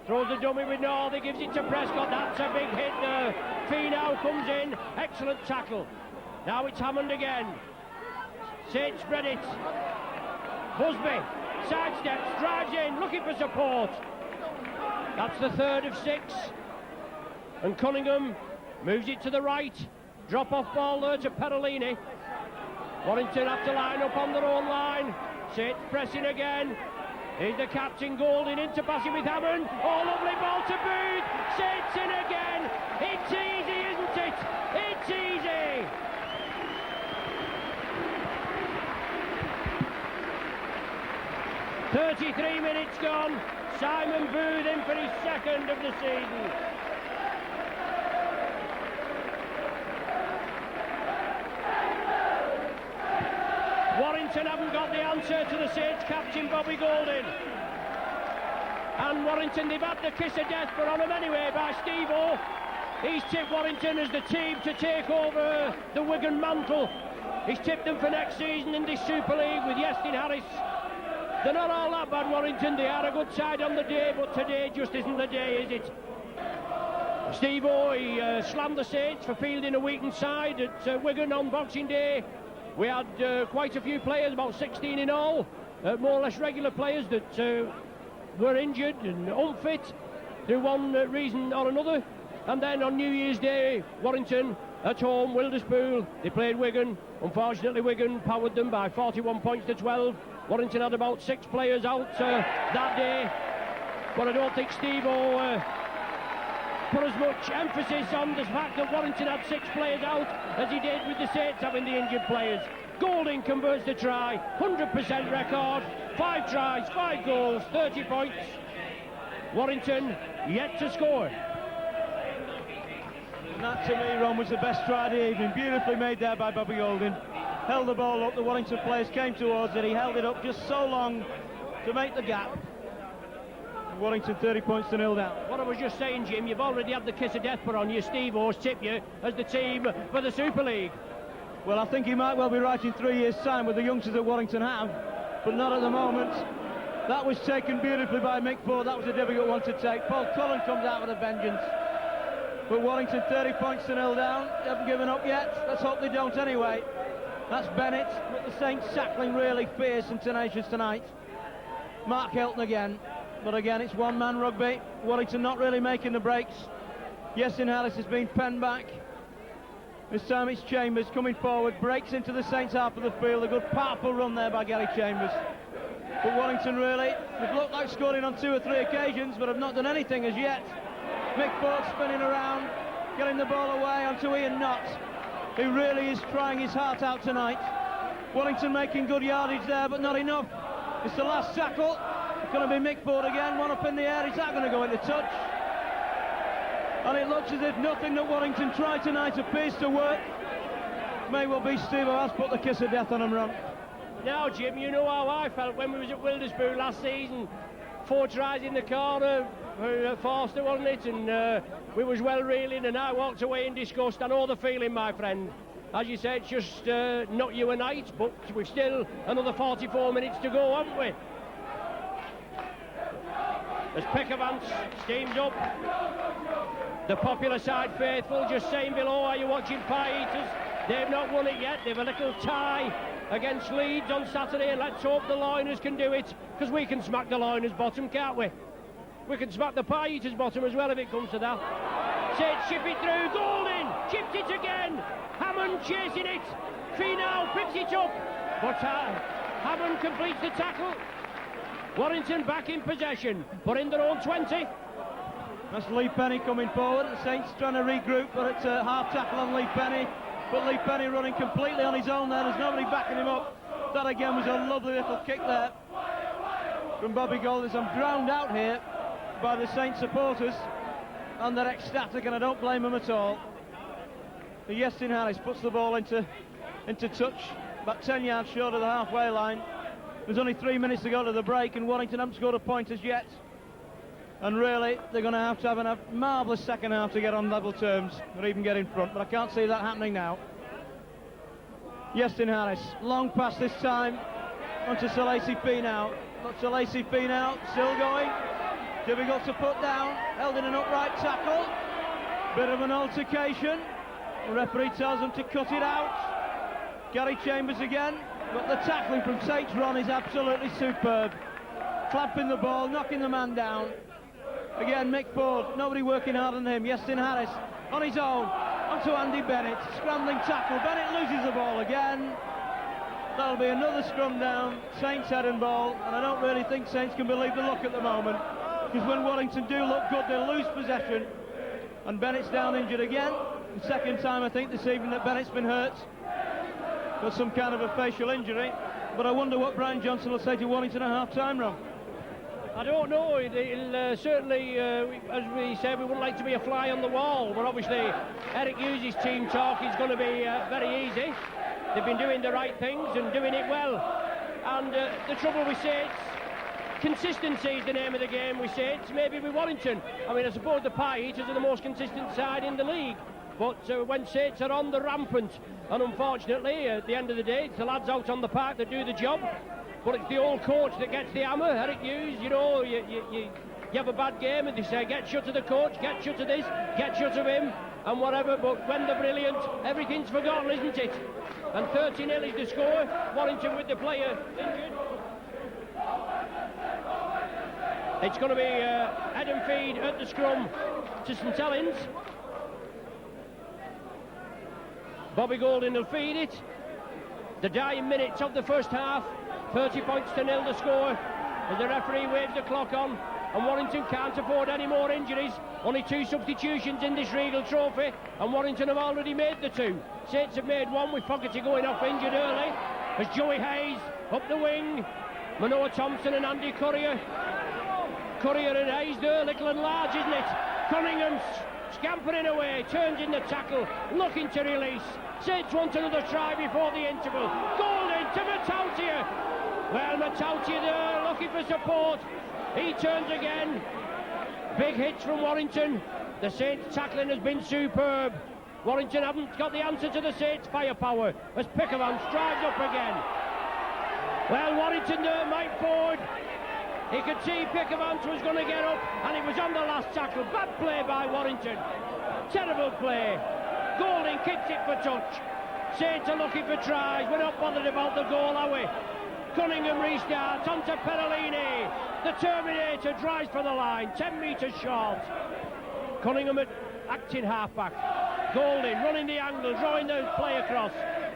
Throws the dummy with North, he gives it to Prescott, that's a big hit there. Fee now comes in, excellent tackle. Now it's Hammond again. Saints spread it. Busby sidesteps, drives in, looking for support. That's the third of 6. And Cunningham moves it to the right. Drop off ball there to Perolini. Warrington have to line up on their own line. Saints pressing again. Here's the captain Golding into passing with Hammond. Oh, lovely ball to Booth. Saints in again. It's easy, isn't it? It's easy. .33 minutes gone. Simon Booth in for his second of the season. Warrington haven't got the answer to the Saints captain Bobby Golding. And Warrington, they've had the kiss of death put on them anyway by Steve-O. He's tipped Warrington as the team to take over the Wigan mantle. He's tipped them for next season in this Super League with Yestin Harris. They're not all that bad, Warrington. They are a good side on the day, but today just isn't the day, is it? Steve-O, he slammed the Saints for fielding a weakened side at Wigan on Boxing Day. We had quite a few players, about 16 in all, more or less regular players that were injured and unfit through one reason or another. And then on New Year's Day, Warrington at home, Wilderspool, they played Wigan. Unfortunately, Wigan powered them by 41 points to 12. Warrington had about 6 players out that day. But I don't think Steve-O put as much emphasis on the fact that Warrington had 6 players out as he did with the Saints having the injured players. Golding converts the try, 100% record, 5 tries, 5 goals, 30 points. Warrington yet to score. And that to me, Ron, was the best try of the evening. Beautifully made there by Bobby Golding. Held the ball up, the Warrington players came towards it, he held it up just so long to make the gap. Warrington 30 points to 0 down. What I was just saying, Jim, you've already had the kiss of death put on you. Steve-O's tipped you as the team for the Super League. Well, I think he might well be right in 3 years' time with the youngsters that Warrington have, but not at the moment. That was taken beautifully by Mick Ford. That was a difficult one to take. Paul Cullen comes out with a vengeance. But Warrington 30 points to 0 down. They haven't given up yet. Let's hope they don't anyway. That's Bennett, but the Saints tackling really fierce and tenacious tonight. Mark Helton again. But again, it's one-man rugby. Warrington not really making the breaks. Yestin Harris has been penned back. This time it's Chambers coming forward, breaks into the Saints half of the field. A good powerful run there by Gary Chambers. But Warrington really, they've looked like scoring on 2 or 3 occasions, but have not done anything as yet. Mick Ford spinning around, getting the ball away onto Ian Knott, who really is trying his heart out tonight. Warrington making good yardage there, but not enough. It's the last tackle. It's going to be Mick Ford again, one up in the air. Is that going to go into touch? And it looks as if nothing that Warrington tried tonight appears to work. May well be Steve-O has put the kiss of death on him, Ron. Now, Jim, you know how I felt when we was at Wilderspoon last season. 4 tries in the corner for Forster, wasn't it? And we was well reeling, and I walked away in disgust. I know the feeling, my friend. As you said, it's just not you a night, but we've still another 44 minutes to go, haven't we? As Peckervance steams up. The popular side faithful just saying below, are you watching Pie Eaters? They've not won it yet. They've a little tie against Leeds on Saturday, and let's hope the Loiners can do it, because we can smack the Loiners bottom, can't we? We can smack the Pie Eaters bottom as well if it comes to that. Said chip it through, Golding, chipped it again. Hammond chasing it. Finau picks it up, but Hammond completes the tackle. Warrington back in possession, but in their own 20. That's Lee Penny coming forward. The Saints trying to regroup, but it's a half tackle on Lee Penny. But Lee Penny running completely on his own there. There's nobody backing him up. That again was a lovely little kick there from Bobby Golders. I'm drowned out here by the Saints supporters, and they're ecstatic, and I don't blame them at all. So Yestin Harris puts the ball into touch, about 10 yards short of the halfway line. There's only 3 minutes to go to the break, and Warrington haven't scored a point as yet. And really, they're going to have a marvellous second half to get on level terms, or even get in front, but I can't see that happening now. Yestin Harris, long pass this time, onto Salesi Finau. But Salesi Finau still going, difficult to put down, held in an upright tackle. Bit of an altercation, the referee tells them to cut it out. Gary Chambers again, but the tackling from Saints Ron is absolutely superb. Clamping the ball, knocking the man down. Again, Mick Ford, nobody working harder than him. Yestin Harris on his own, onto Andy Bennett, scrambling tackle. Bennett loses the ball again. That'll be another scrum down. Saints head and ball, and I don't really think Saints can believe the luck at the moment, because when Warrington do look good, they lose possession. And Bennett's down injured again. The second time I think this evening that Bennett's been hurt. Got some kind of a facial injury. But I wonder what Brian Johnson will say to Warrington at half-time, Ron. I don't know. It'll certainly, as we said, we wouldn't like to be a fly on the wall, but obviously Eric Hughes' team talk is going to be very easy. They've been doing the right things and doing it well. And the trouble we say, consistency is the name of the game. We say it's maybe with Warrington. I mean, I suppose the Pie Eaters are the most consistent side in the league. But when Saints are on the rampant, and unfortunately, at the end of the day, it's the lads out on the park that do the job. But it's the old coach that gets the hammer, Eric Hughes. You know, you have a bad game and they say, get shut of the coach, get shut of this, get shut of him, and whatever. But when they're brilliant, everything's forgotten, isn't it? And 13-0 is the score. Warrington with the player injured. It's going to be head and feed at the scrum to St Helens. Bobby Golding will feed it. The dying minutes of the first half. 30 points to 0 the score as the referee waves the clock on, and Warrington can't afford any more injuries. Only 2 substitutions in this Regal Trophy, and Warrington have already made the 2. Saints have made 1 with Fogarty going off injured early as Joey Hayes up the wing. Manoa Thompson and Andy Courier and Hayes there, little and large, isn't it? Cunningham scampering away, turns in the tackle, looking to release. Saints want another try before the interval. Golding to Matautia. Well, Matautia there looking for support. He turns again. Big hits from Warrington. The Saints tackling has been superb. Warrington haven't got the answer to the Saints firepower as Pickervance drives up again. Well, Warrington there, Mike Ford. He could see Pickervance was going to get up, and it was on the last tackle. Bad play by Warrington. Terrible play. Golding kicks it for touch. Saints are looking for tries. We're not bothered about the goal, are we? Cunningham restarts onto Perellini. The Terminator drives for the line, 10 metres short. Cunningham acting halfback. Golding running the angle, drawing the play across.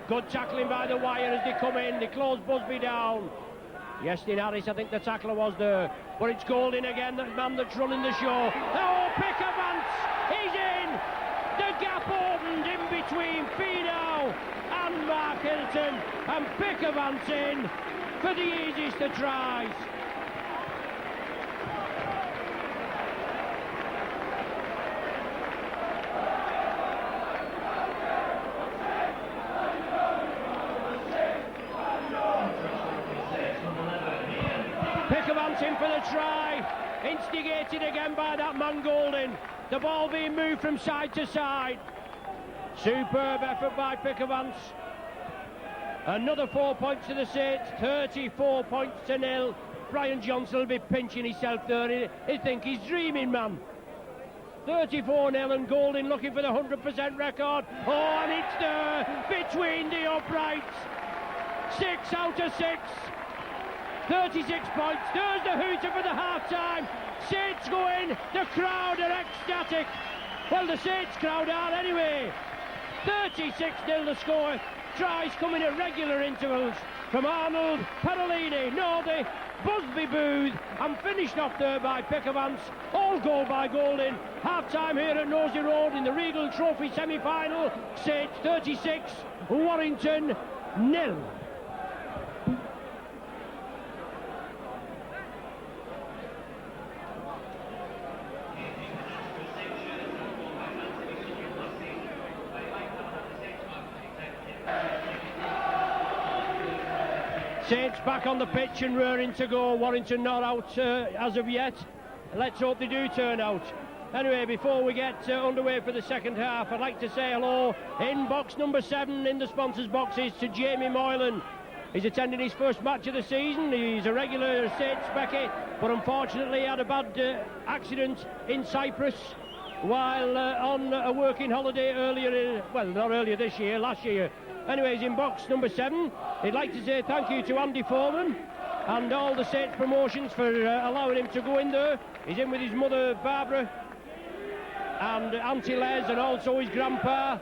Good tackling by the wire as they come in. They close Busby down. Yestin Harris, I think the tackler was there. But it's Golding again, the man that's running the show. Oh, Pickervance! He's in! The gap opened in between Finau and Mark Hilton, and Pickervance in for the easiest of tries. try, instigated again by that man Golding. The ball being moved from side to side. Superb effort by Pickavance. Another 4 points to the Saints, 34 points to 0. Brian Johnson will be pinching himself there. He think he's dreaming, man. 34-0 and Golding looking for the 100% record. Oh, and it's there between the uprights. 6 out of 6. 36 points. There's the hooter for the half-time. Saints go in. The crowd are ecstatic. Well, the Saints crowd are anyway. 36-0 the score. Tries coming at regular intervals from Arnold, Perolini, Northey, Busby Booth, and finished off there by Pickavance. All goal by Golding. Half-time here at Nosey Road in the Regal Trophy semi-final. Saints 36, Warrington 0. Saints back on the pitch and rearing to go. Warrington not out as of yet. Let's hope they do turn out. Anyway, before we get underway for the second half, I'd like to say hello in box number 7 in the sponsors' boxes to Jamie Moylan. He's attending his first match of the season. He's a regular Saints specky, but unfortunately had a bad accident in Cyprus while on a working holiday earlier, well, not earlier this year, last year. Anyways, in box number 7, he'd like to say thank you to Andy Foreman and all the Saints promotions for allowing him to go in there. He's in with his mother Barbara and Auntie Les, and also his grandpa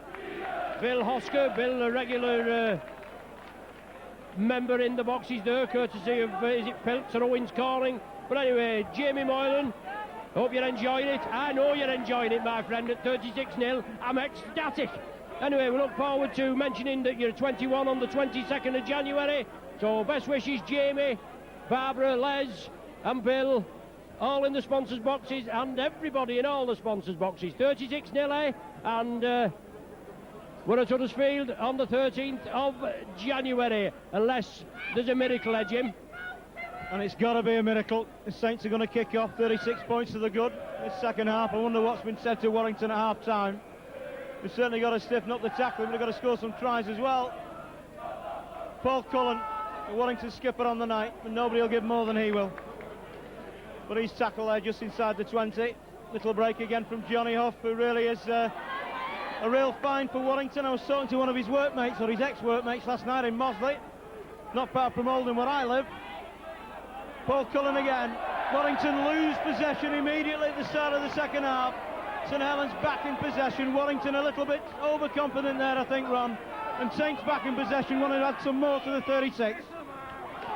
Bill Hosker. Bill, a regular member in the boxes there, courtesy of is it Pilts or Owens Calling. But anyway, Jamie Moylan, hope you're enjoying it. I know you're enjoying it, my friend. At 36-0, I'm ecstatic. Anyway, we look forward to mentioning that you're 21 on the 22nd of January. So best wishes, Jamie, Barbara, Les and Bill, all in the sponsors' boxes, and everybody in all the sponsors' boxes. 36-0, and we're at Huddersfield on the 13th of January, unless there's a miracle, Jim. And it's got to be a miracle. The Saints are going to kick off 36 points to the good this second half. I wonder what's been said to Warrington at half-time. We've certainly got to stiffen up the tackling, but we've got to score some tries as well. Paul Cullen, the Warrington skipper on the night, and nobody will give more than he will. But he's tackled there just inside the 20. Little break again from Johnny Huff, who really is a real find for Warrington. I was talking to one of his workmates, or his ex-workmates, last night in Mosley, not far from Oldham where I live. Paul Cullen again. Warrington lose possession immediately at the start of the second half. St Helens back in possession. Warrington a little bit overconfident there, I think, Ron. And Saints back in possession, want to add some more to the 36.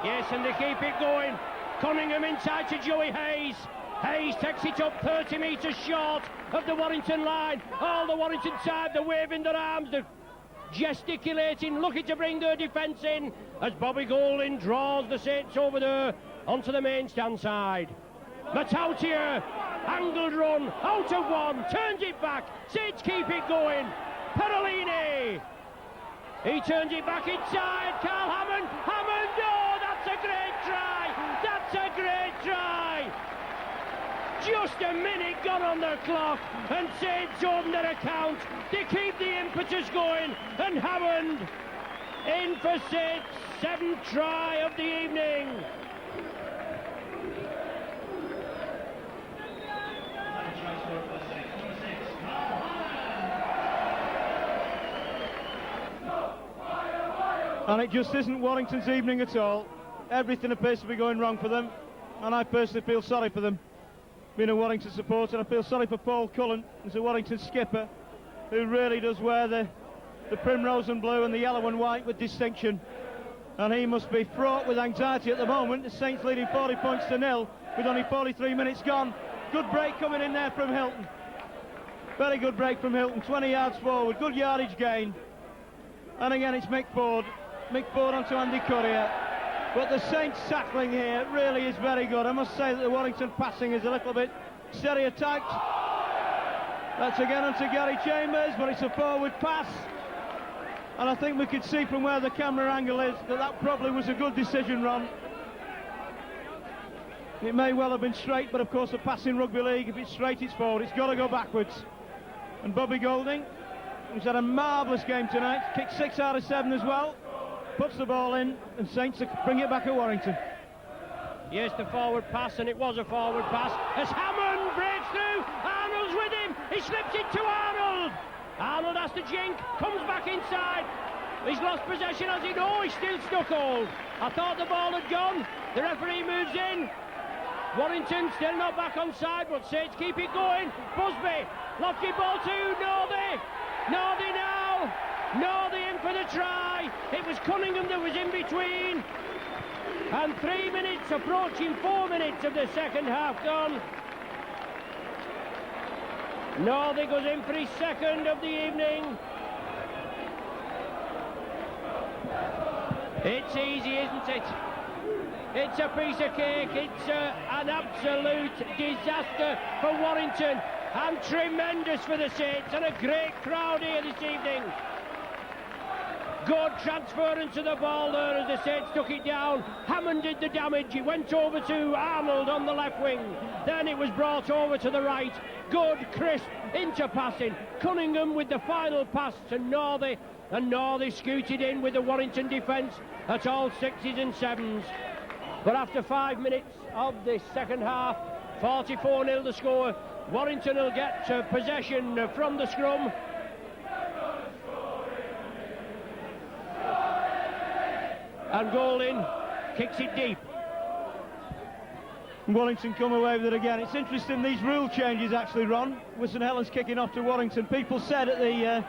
Yes, and they keep it going. Cunningham inside to Joey Hayes. Hayes takes it up 30 metres short of the Warrington line. All the Warrington side, they're waving their arms, they're gesticulating, looking to bring their defence in as Bobby Golding draws the Saints over there onto the main stand side. Matautier, angled run, out of one, turns it back, Saints keep it going. Perolini, he turns it back inside, Carl Hammond, oh, that's a great try, that's a great try. Just a minute gone on the clock, and Saints open their account. They keep the impetus going, and Hammond in for Saints' 7th try of the evening. And it just isn't Warrington's evening at all. Everything appears to be going wrong for them, and I personally feel sorry for them. Being a Warrington supporter, I feel sorry for Paul Cullen, as a Warrington skipper, who really does wear the primrose and blue and the yellow and white with distinction. And he must be fraught with anxiety at the moment. The Saints leading 40 points to 0 with only 43 minutes gone. Good break coming in there from Hilton. Very good break from Hilton, 20 yards forward, good yardage gain. And again it's Mick Ford onto Andy Courier. But the Saints tackling here really is very good. I must say that the Warrington passing is a little bit stereotyped. That's again onto Gary Chambers, but it's a forward pass. And I think we could see from where the camera angle is that probably was a good decision, Ron. It may well have been straight, but of course a pass in rugby league, if it's straight it's forward, it's got to go backwards. And Bobby Golding, who's had a marvellous game tonight, kicked 6 out of 7 as well, puts the ball in, and Saints bring it back at Warrington. Yes, the forward pass, and it was a forward pass, as Hammond breaks through, Arnold's with him, he slips it to Arnold. Arnold has to jink, comes back inside. He's lost possession, as he knows, he's still stuck hold. I thought the ball had gone, the referee moves in. Warrington still not back on side, but Saints keep it going. Busby, lofty ball to Northey. Northey now. Northey in for the try. It was Cunningham that was in between. And 3 minutes, approaching 4 minutes of the second half gone. Northey goes in for his second of the evening. It's easy, isn't it? It's a piece of cake. It's an absolute disaster for Warrington, and tremendous for the Saints, and a great crowd here this evening. Good transference of the ball there as the Saints took it down. Hammond did the damage. It went over to Arnold on the left wing. Then it was brought over to the right. Good, crisp interpassing. Cunningham with the final pass to Northey, and Northey scooted in with the Warrington defence at all 6s and 7s. But after 5 minutes of this second half, 44-0 the score. Warrington will get possession from the scrum. And Golding kicks it deep. Warrington come away with it again. It's interesting, these rule changes actually, Ron, with St Helens kicking off to Warrington. People said at a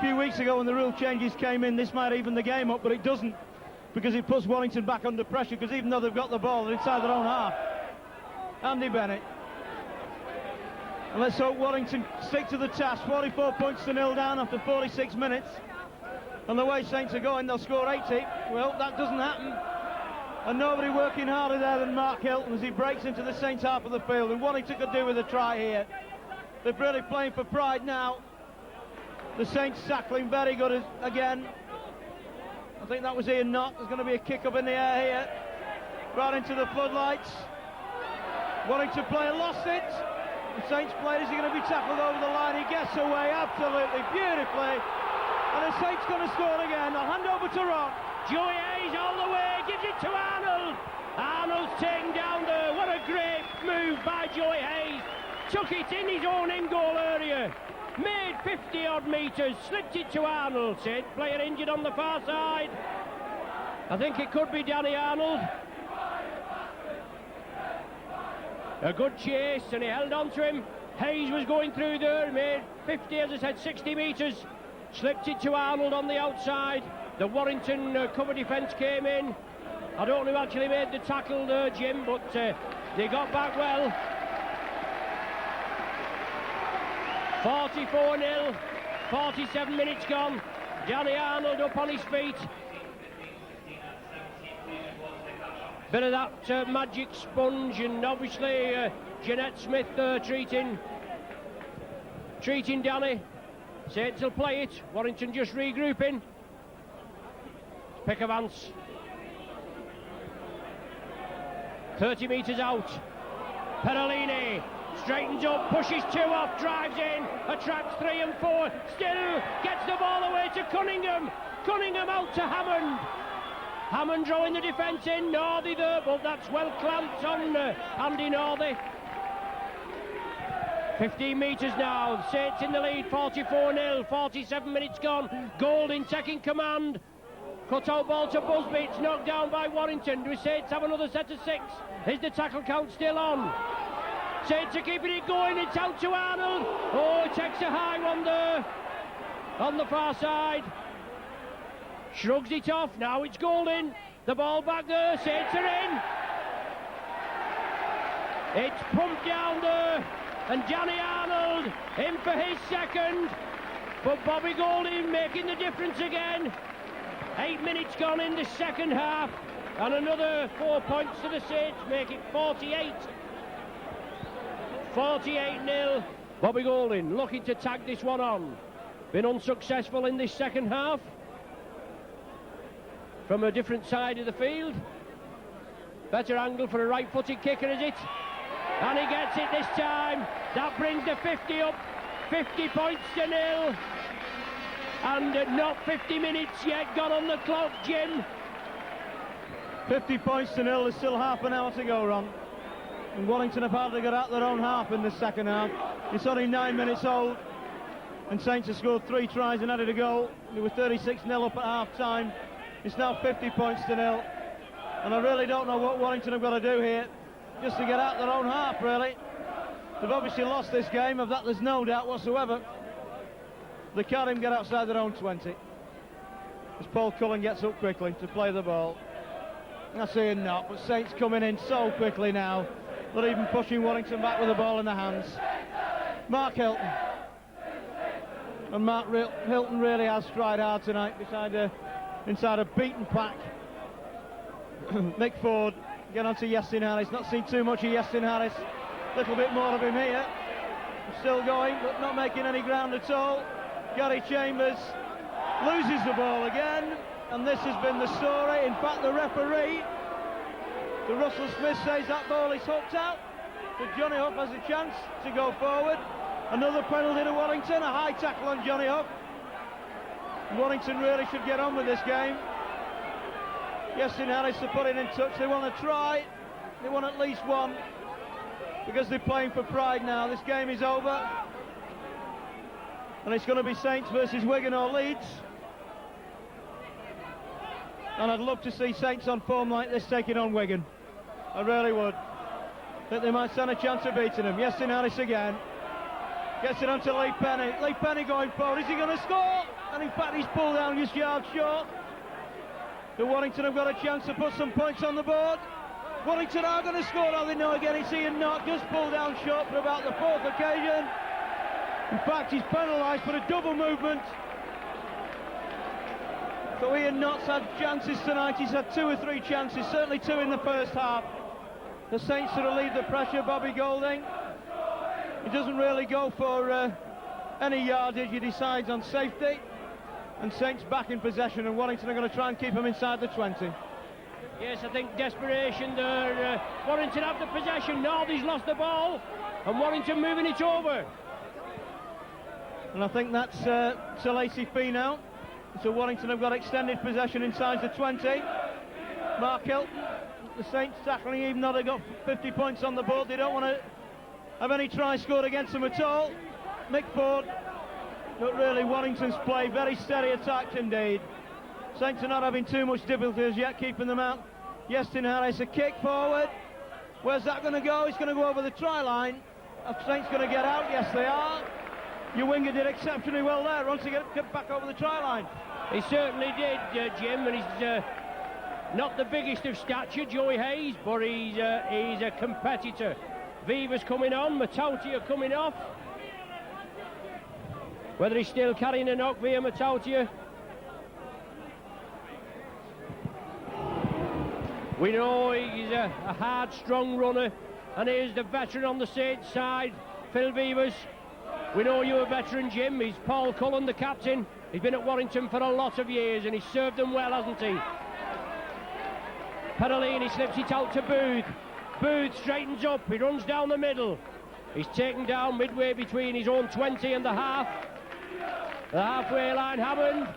few weeks ago when the rule changes came in, this might even the game up, but it doesn't, because it puts Warrington back under pressure, because even though they've got the ball, they're inside their own half. Andy Bennett. And let's hope Warrington stick to the task. 44 points to 0 down after 46 minutes. And the way Saints are going, they'll score 80. Well, that doesn't happen. And nobody working harder there than Mark Hilton as he breaks into the Saints half of the field. And Warrington could do with a try here. They're really playing for pride now. The Saints tackling very good again. I think that was Ian Knott. There's going to be a kick up in the air here. Right into the floodlights. Warrington player lost it. The Saints player, is he going to be tackled over the line? He gets away absolutely beautifully. And the Saints going to score again. I'll hand over to Ron. Joey Hayes all the way, gives it to Arnold. Arnold's taken down there. What a great move by Joey Hayes. Took it in his own in-goal area. Made 50-odd metres, slipped it to Arnold. Saint player injured on the far side. I think it could be Danny Arnold. A good chase, and he held on to him. Hayes was going through there, made 50, as I said, 60 metres. Slipped it to Arnold on the outside. The Warrington cover defence came in. I don't know who actually made the tackle there, Jim, but they got back well. 44-0, 47 minutes gone. Danny Arnold up on his feet. Bit of that magic sponge, and obviously Jeanette Smith treating Danny. Saints will play it. Warrington just regrouping. Pick of Vance. 30 metres out. Perolini straightens up, pushes 2 off, drives in, attracts 3 and 4. Still gets the ball away to Cunningham. Cunningham out to Hammond. Hammond drawing the defence in. Northey there, but that's well clamped on Andy Northey. 15 metres now, Saints in the lead, 44-0, 47 minutes gone. Golding taking command. Cut out ball to Busby, it's knocked down by Warrington. Do Saints have another set of 6? Is the tackle count still on? Saints are keeping it going, it's out to Arnold. Oh, it takes a high one there on the far side. Shrugs it off, now it's Golding. The ball back there, Saints are in. It's pumped down there. And Danny Arnold in for his second, but Bobby Golding making the difference again. 8 minutes gone in the second half, and another 4 points to the Saints, make it 48-0. Bobby Golding looking to tag this one on. Been unsuccessful in this second half. From a different side of the field. Better angle for a right-footed kicker, is it? And he gets it this time. That brings the 50 up. 50 points to 0. And not 50 minutes yet gone on the clock, Jim. 50 points to 0. There's still half an hour to go, Ron. And Warrington have hardly got out their own half in the second half. It's only 9 minutes old. And Saints have scored 3 tries and added a goal. They were 36-0 up at half-time. It's now 50 points to 0. And I really don't know what Warrington have got to do here just to get out their own half, really. They've obviously lost this game, of that there's no doubt whatsoever. They can't even get outside their own 20. As Paul Cullen gets up quickly to play the ball. That's Ian Knott, but Saints coming in so quickly now. They're even pushing Warrington back with the ball in their hands. Mark Hilton. And Mark Hilton really has tried hard tonight inside a beaten pack. Mick Ford, get on to Yestin Harris. Not seen too much of Yestin Harris. A little bit more of him here. Still going, but not making any ground at all. Gary Chambers loses the ball again, and this has been the story. In fact, the referee, the Russell Smith, says that ball is hooked out. So Johnny Hook has a chance to go forward. Another penalty to Warrington, a high tackle on Johnny Hook. Warrington really should get on with this game. Yestin Harris are putting in touch. They want to try. They want at least one, because they're playing for pride now. This game is over. And it's going to be Saints versus Wigan or Leeds. And I'd love to see Saints on form like this taking on Wigan. I really would. I think they might stand a chance of beating them. Yestin Harris again. Gets it onto Lee Penny. Lee Penny going forward. Is he going to score? And in fact, he's pulled down just yards short. The Warrington have got a chance to put some points on the board. Warrington are going to score, are they? No, again, it's Ian Knott, just pulled down short for about the 4th occasion. In fact, he's penalised for a double movement. So Ian Knott's had chances tonight. He's had 2 or 3 chances, certainly 2 in the first half. The Saints to relieve the pressure. Bobby Golding, he doesn't really go for any yardage. He decides on safety. And Saints back in possession, and Warrington are going to try and keep him inside the 20. Yes, I think desperation there. Warrington have the possession. Northy's lost the ball, and Warrington moving it over. And I think that's to Lacey Fee now. So Warrington have got extended possession inside the 20. Mark Hilton, the Saints tackling, even though they got 50 points on the board. They don't want to have any try scored against them at all. Mick Ford, but really Warrington's play very steady attacks indeed. Saints are not having too much difficulty as yet keeping them out. Yestin Harris, a kick forward. Where's that going to go? It's going to go over the try line. Are Saints going to get out? Yes, they are. Your winger did exceptionally well there. Once he get back over the try line. He certainly did, Jim, and he's not the biggest of stature, Joey Hayes, but he's a competitor. Viva's coming on, Matautia coming off. Whether he's still carrying a knock via Matautia, we know he's a hard, strong runner, and here's the veteran on the Saints side, Phil Vivas. We know you're a veteran, Jim. He's Paul Cullen, the captain. He's been at Warrington for a lot of years, and he's served them well, hasn't he? Perolini slips it out to Booth. Booth straightens up, he runs down the middle. He's taken down midway between his own 20 and the half. The halfway line, Hammond.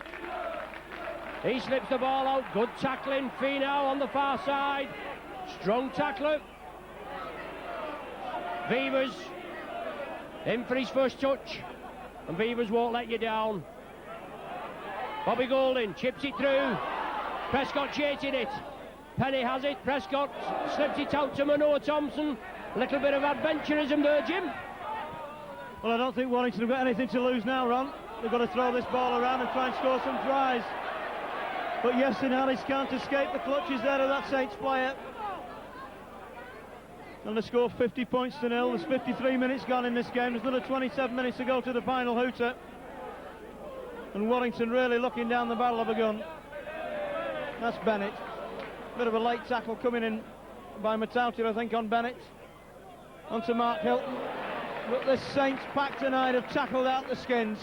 He slips the ball out, good tackling. Finau on the far side. Strong tackler. Vivas in for his first touch, and Vivas won't let you down. Bobby Golding chips it through. Prescott chasing it. Penny has it. Prescott slips it out to Manoa Thompson. A little bit of adventurism there, Jim. Well, I don't think Warrington have got anything to lose now, Ron. They've got to throw this ball around and try and score some tries. But Yestin Harris can't escape the clutches there of that Saints player. And they score 50 points to 0. There's 53 minutes gone in this game. There's another 27 minutes to go to the final hooter. And Warrington really looking down the barrel of a gun. That's Bennett. Bit of a late tackle coming in by Matautia, I think, on Bennett. Onto Mark Hilton. But this Saints pack tonight have tackled out the skins.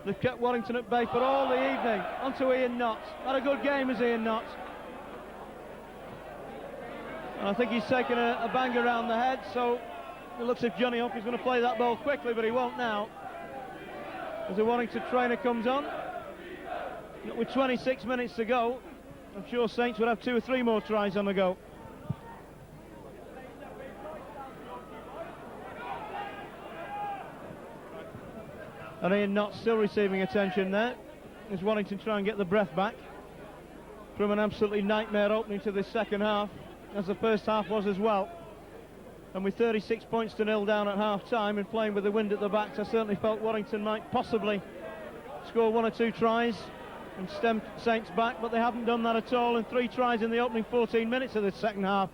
They've kept Warrington at bay for all the evening. Onto Ian Knott. Had a good game as Ian Knott. And I think he's taken a bang around the head, so it looks as if Johnny Hope is going to play that ball quickly, but he won't now. As the Warrington trainer comes on, with 26 minutes to go, I'm sure Saints would have 2 or 3 more tries on the go. And Ian Knott still receiving attention there, as Warrington try and get the breath back from an absolutely nightmare opening to this second half, as the first half was as well. And with 36 points to 0 down at half-time and playing with the wind at the backs, I certainly felt Warrington might possibly score 1 or 2 tries and stem Saints back, but they haven't done that at all, and 3 tries in the opening 14 minutes of the second half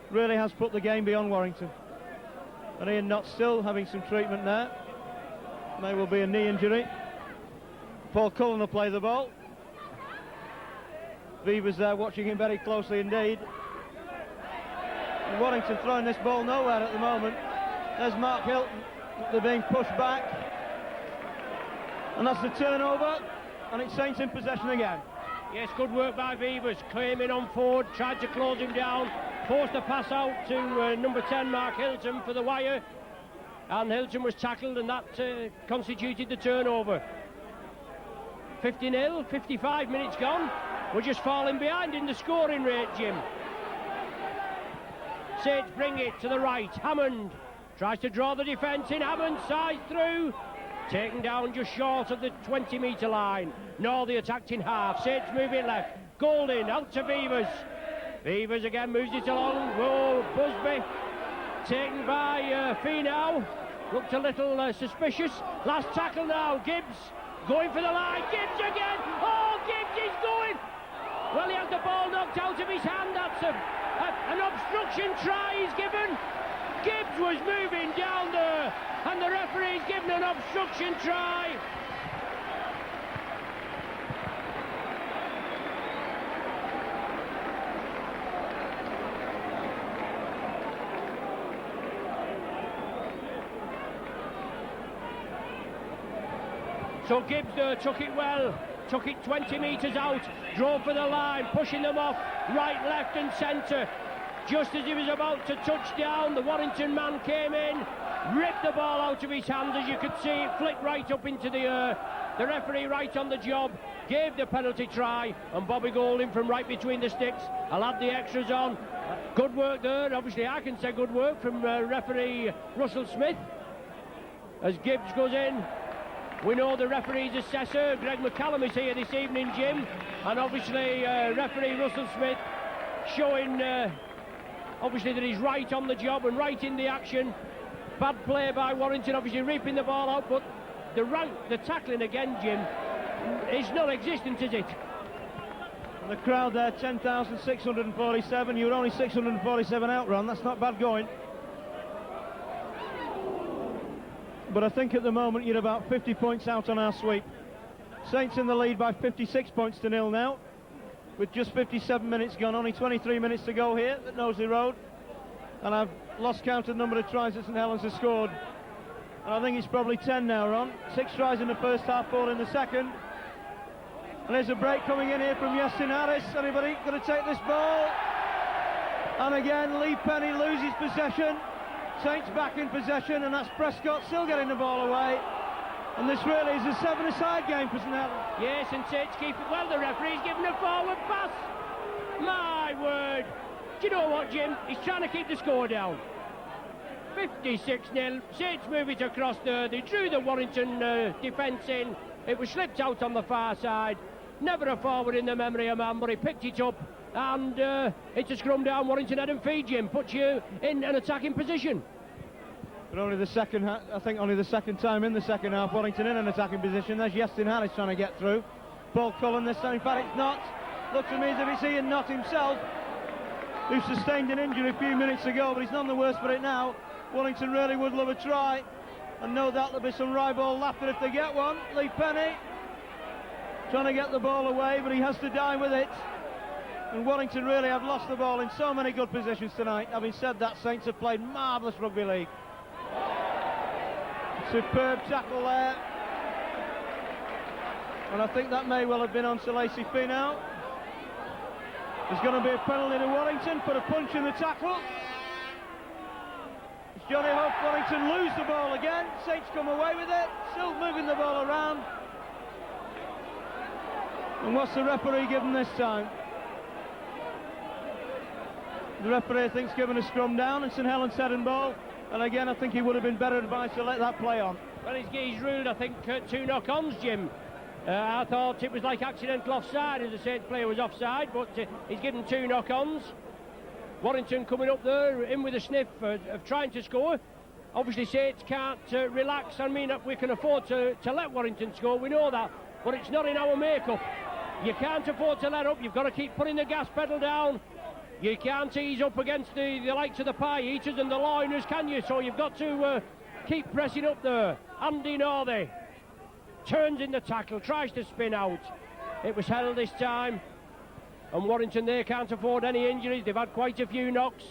really has put the game beyond Warrington. And Ian Knott still having some treatment there. May well be a knee injury. Paul Cullen will play the ball. Beavers there watching him very closely indeed. And Warrington throwing this ball nowhere at the moment. There's Mark Hilton. They're being pushed back. And that's the turnover. And it's Saints in possession again. Yes, good work by Beavers. Claiming on forward, tried to close him down. Forced a pass out to number 10, Mark Hilton, for the wire. And Hilton was tackled, and that constituted the turnover. 50-0, 55 minutes gone. We're just falling behind in the scoring rate, Jim. Saints bring it to the right. Hammond tries to draw the defence in. Hammond sides through. Taken down just short of the 20-metre line. Northey attacked in half. Saints moving left. Golding out to Beavers. Beavers again moves it along. Whoa, Busby taken by Finau. Looked a little suspicious. Last tackle now. Gibbs going for the line. Gibbs again. Oh, Gibbs is going. Well, he has the ball knocked out of his hand. That's an obstruction try he's given. Gibbs was moving down there, and the referee's given an obstruction try. So Gibbs took it well, took it 20 metres out, drove for the line, pushing them off right, left and centre. Just as he was about to touch down, the Warrington man came in, ripped the ball out of his hands, as you could see, it flicked right up into the air. The referee right on the job, gave the penalty try, and Bobby Golding from right between the sticks. I'll add the extras on. Good work there, obviously I can say good work from referee Russell Smith. As Gibbs goes in, we know the referee's assessor, Greg McCallum, is here this evening, Jim, and obviously referee Russell Smith showing obviously that he's right on the job and right in the action. Bad play by Warrington, obviously reaping the ball out, but the tackling again, Jim, is non-existent, is it? And the crowd there, 10,647. You were only 647 out, Ron. That's not bad going. But I think at the moment you're about 50 points out on our sweep. Saints in the lead by 56 points to 0 now, with just 57 minutes gone, only 23 minutes to go here at Knowsley Road. And I've lost count of the number of tries that St Helens has scored. And I think it's probably 10 now, Ron. 6 tries in the first half, 4 in the second. And there's a break coming in here from Yestin Harris. Anybody going to take this ball? And again, Lee Penny loses possession. Saints back in possession, and that's Prescott still getting the ball away. And this really is a 7-a-side game for St Helens. Yes, and Saints keep it well. The referee's given a forward pass. My word. Do you know what, Jim? He's trying to keep the score down. 56-0. Saints move it across there. They drew the Warrington defence in. It was slipped out on the far side. Never a forward in the memory of man, but he picked it up. And it's a scrum down Warrington head and feed, Jim. Puts you in an attacking position. But only the second, I think only the second time in the second half, Warrington in an attacking position. There's Yestin Harris trying to get through. Paul Cullen this time, in fact it's not. Looks to me as if it's Ian Knott himself, who sustained an injury a few minutes ago, but he's none the worse for it now. Warrington really would love a try, and no doubt there'll be some ribald laughter if they get one. Lee Penny trying to get the ball away, but he has to die with it. And Warrington really have lost the ball in so many good positions tonight. Having said that, Saints have played marvellous rugby league. Superb tackle there. And I think that may well have been on Sir Lacey Finau. There's going to be a penalty to Warrington for a punch in the tackle. It's Johnny Hope. Warrington lose the ball again. Saints come away with it, still moving the ball around. And what's the referee given this time? The referee thinks given a scrum down, and St Helens head and ball. And again, I think he would have been better advised to let that play on. Well, he's ruled, I think, 2 knock-ons, Jim. I thought it was like accidental offside as the Saints player was offside, but he's given 2 knock-ons. Warrington coming up there, in with a sniff of trying to score. Obviously, Saints can't relax. I mean, we can afford to let Warrington score, we know that, but it's not in our makeup. You can't afford to let up, you've got to keep putting the gas pedal down. You can't ease up against the likes of the pie eaters and the liners, can you? So you've got to keep pressing up there. Andy Northey turns in the tackle, tries to spin out. It was held this time. And Warrington, they can't afford any injuries. They've had quite a few knocks.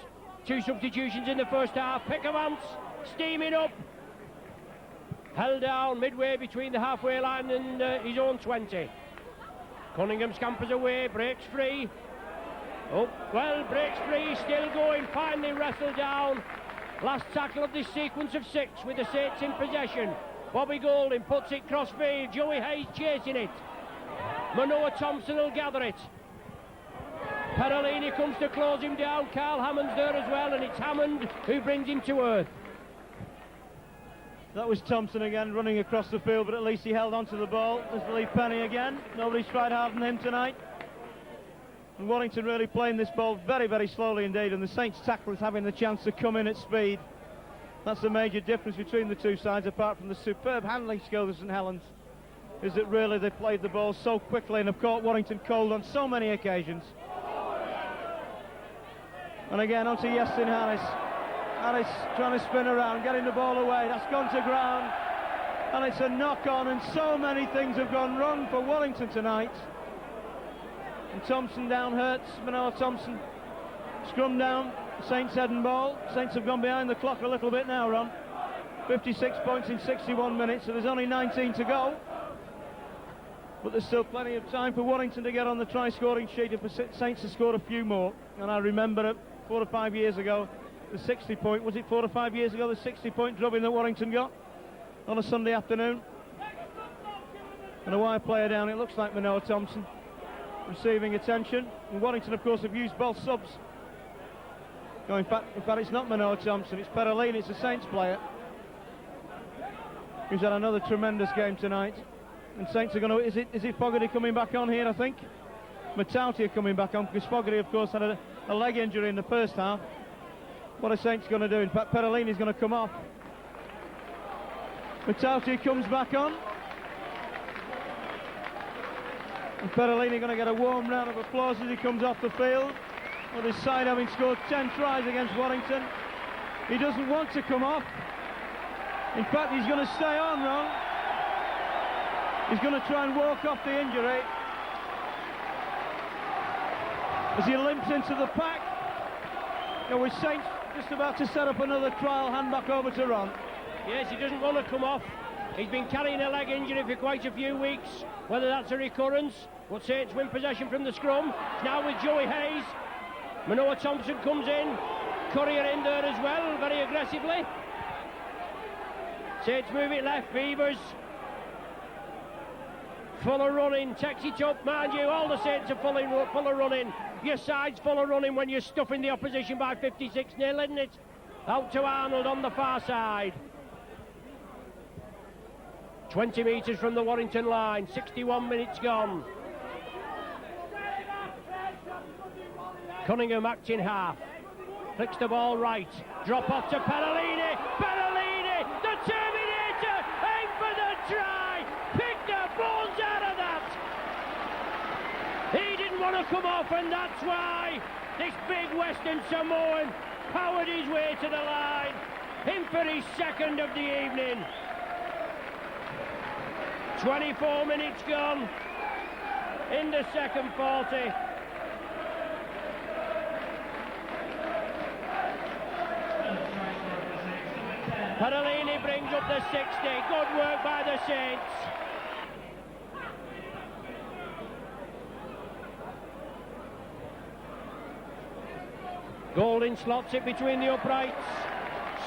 2 substitutions in the first half. Pickermans steaming up. Held down midway between the halfway line and his own 20. Cunningham scampers away, breaks free. Oh, well, breaks free, still going, finally wrestled down. Last tackle of this sequence of 6 with the Saints in possession. Bobby Golding puts it crossfield, Joey Hayes chasing it. Manoa Thompson will gather it. Perolini comes to close him down, Carl Hammond's there as well, and it's Hammond who brings him to earth. That was Thompson again running across the field, but at least he held on to the ball. There's Lee Penny again. Nobody's tried hard on him tonight. And Warrington really playing this ball very, very slowly indeed, and the Saints tackle is having the chance to come in at speed. That's the major difference between the two sides, apart from the superb handling skills of St Helens, is that really they played the ball so quickly and have caught Warrington cold on so many occasions. And again onto Yestin Harris. Harris trying to spin around, getting the ball away. That's gone to ground, and it's a knock-on, and so many things have gone wrong for Warrington tonight. And Thompson down hurts, Manoa Thompson. Scrum down, Saints head and ball. Saints have gone behind the clock a little bit now, Ron. 56 points in 61 minutes, so there's only 19 to go. But there's still plenty of time for Warrington to get on the try-scoring sheet if the Saints have scored a few more. And I remember it 4 or 5 years ago, the 60-point, was it 4 or 5 years ago, the 60-point drubbing that Warrington got on a Sunday afternoon. And a wide player down, it looks like Manoa Thompson, receiving attention. And Warrington, of course, have used both subs. No, in fact, it's not Manoa Thompson, it's Perolini, it's a Saints player, who's had another tremendous game tonight. And Saints are going to, is it Fogarty coming back on here, I think? Matauti are coming back on, because Fogarty, of course, had a leg injury in the first half. What are Saints going to do? In fact, Perolini's going to come off. Matauti comes back on. And Perolini going to get a warm round of applause as he comes off the field, with his side having scored 10 tries against Warrington. He doesn't want to come off. In fact, he's going to stay on, Ron. He's going to try and walk off the injury as he limps into the pack. With Saints just about to set up another trial, hand back over to Ron. Yes, he doesn't want to come off. He's been carrying a leg injury for quite a few weeks. Whether that's a recurrence, but Saints win possession from the scrum. Now with Joey Hayes. Manoa Thompson comes in. Courier in there as well, very aggressively. Saints move it left, Beavers. Full of running, takes it up, mind you, all the Saints are full of running. Your side's full of running when you're stuffing the opposition by 56-0, isn't it? Out to Arnold on the far side. 20 metres from the Warrington line, 61 minutes gone. Cunningham acting half. Flicks the ball right. Drop off to Perolini. Perolini, the Terminator, aim for the try. Pick the balls out of that. He didn't want to come off, and that's why this big Western Samoan powered his way to the line. In for his second of the evening. 24 minutes gone in the second 40. Perolini brings up the 60. Good work by the Saints. Golding slots it between the uprights.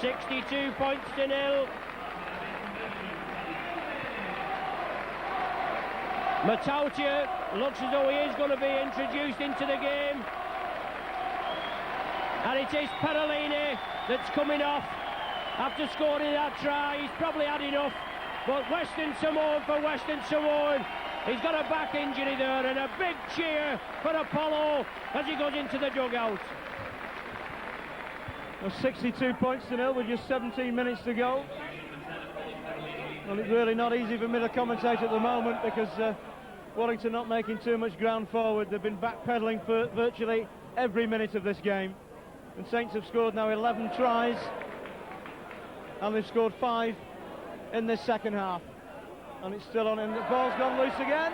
62 points to 0. Matautia looks as though he is going to be introduced into the game. And it is Perolini that's coming off after scoring that try. He's probably had enough. But Western Samoan for Western Samoan. He's got a back injury there, and a big cheer for Apollo as he goes into the dugout. Well, 62 points to 0 with just 17 minutes to go. Well, it's really not easy for me to commentate at the moment because Warrington not making too much ground forward. They've been backpedaling for virtually every minute of this game. And Saints have scored now 11 tries, and they've scored 5 in this second half. And it's still on, and the ball's gone loose again.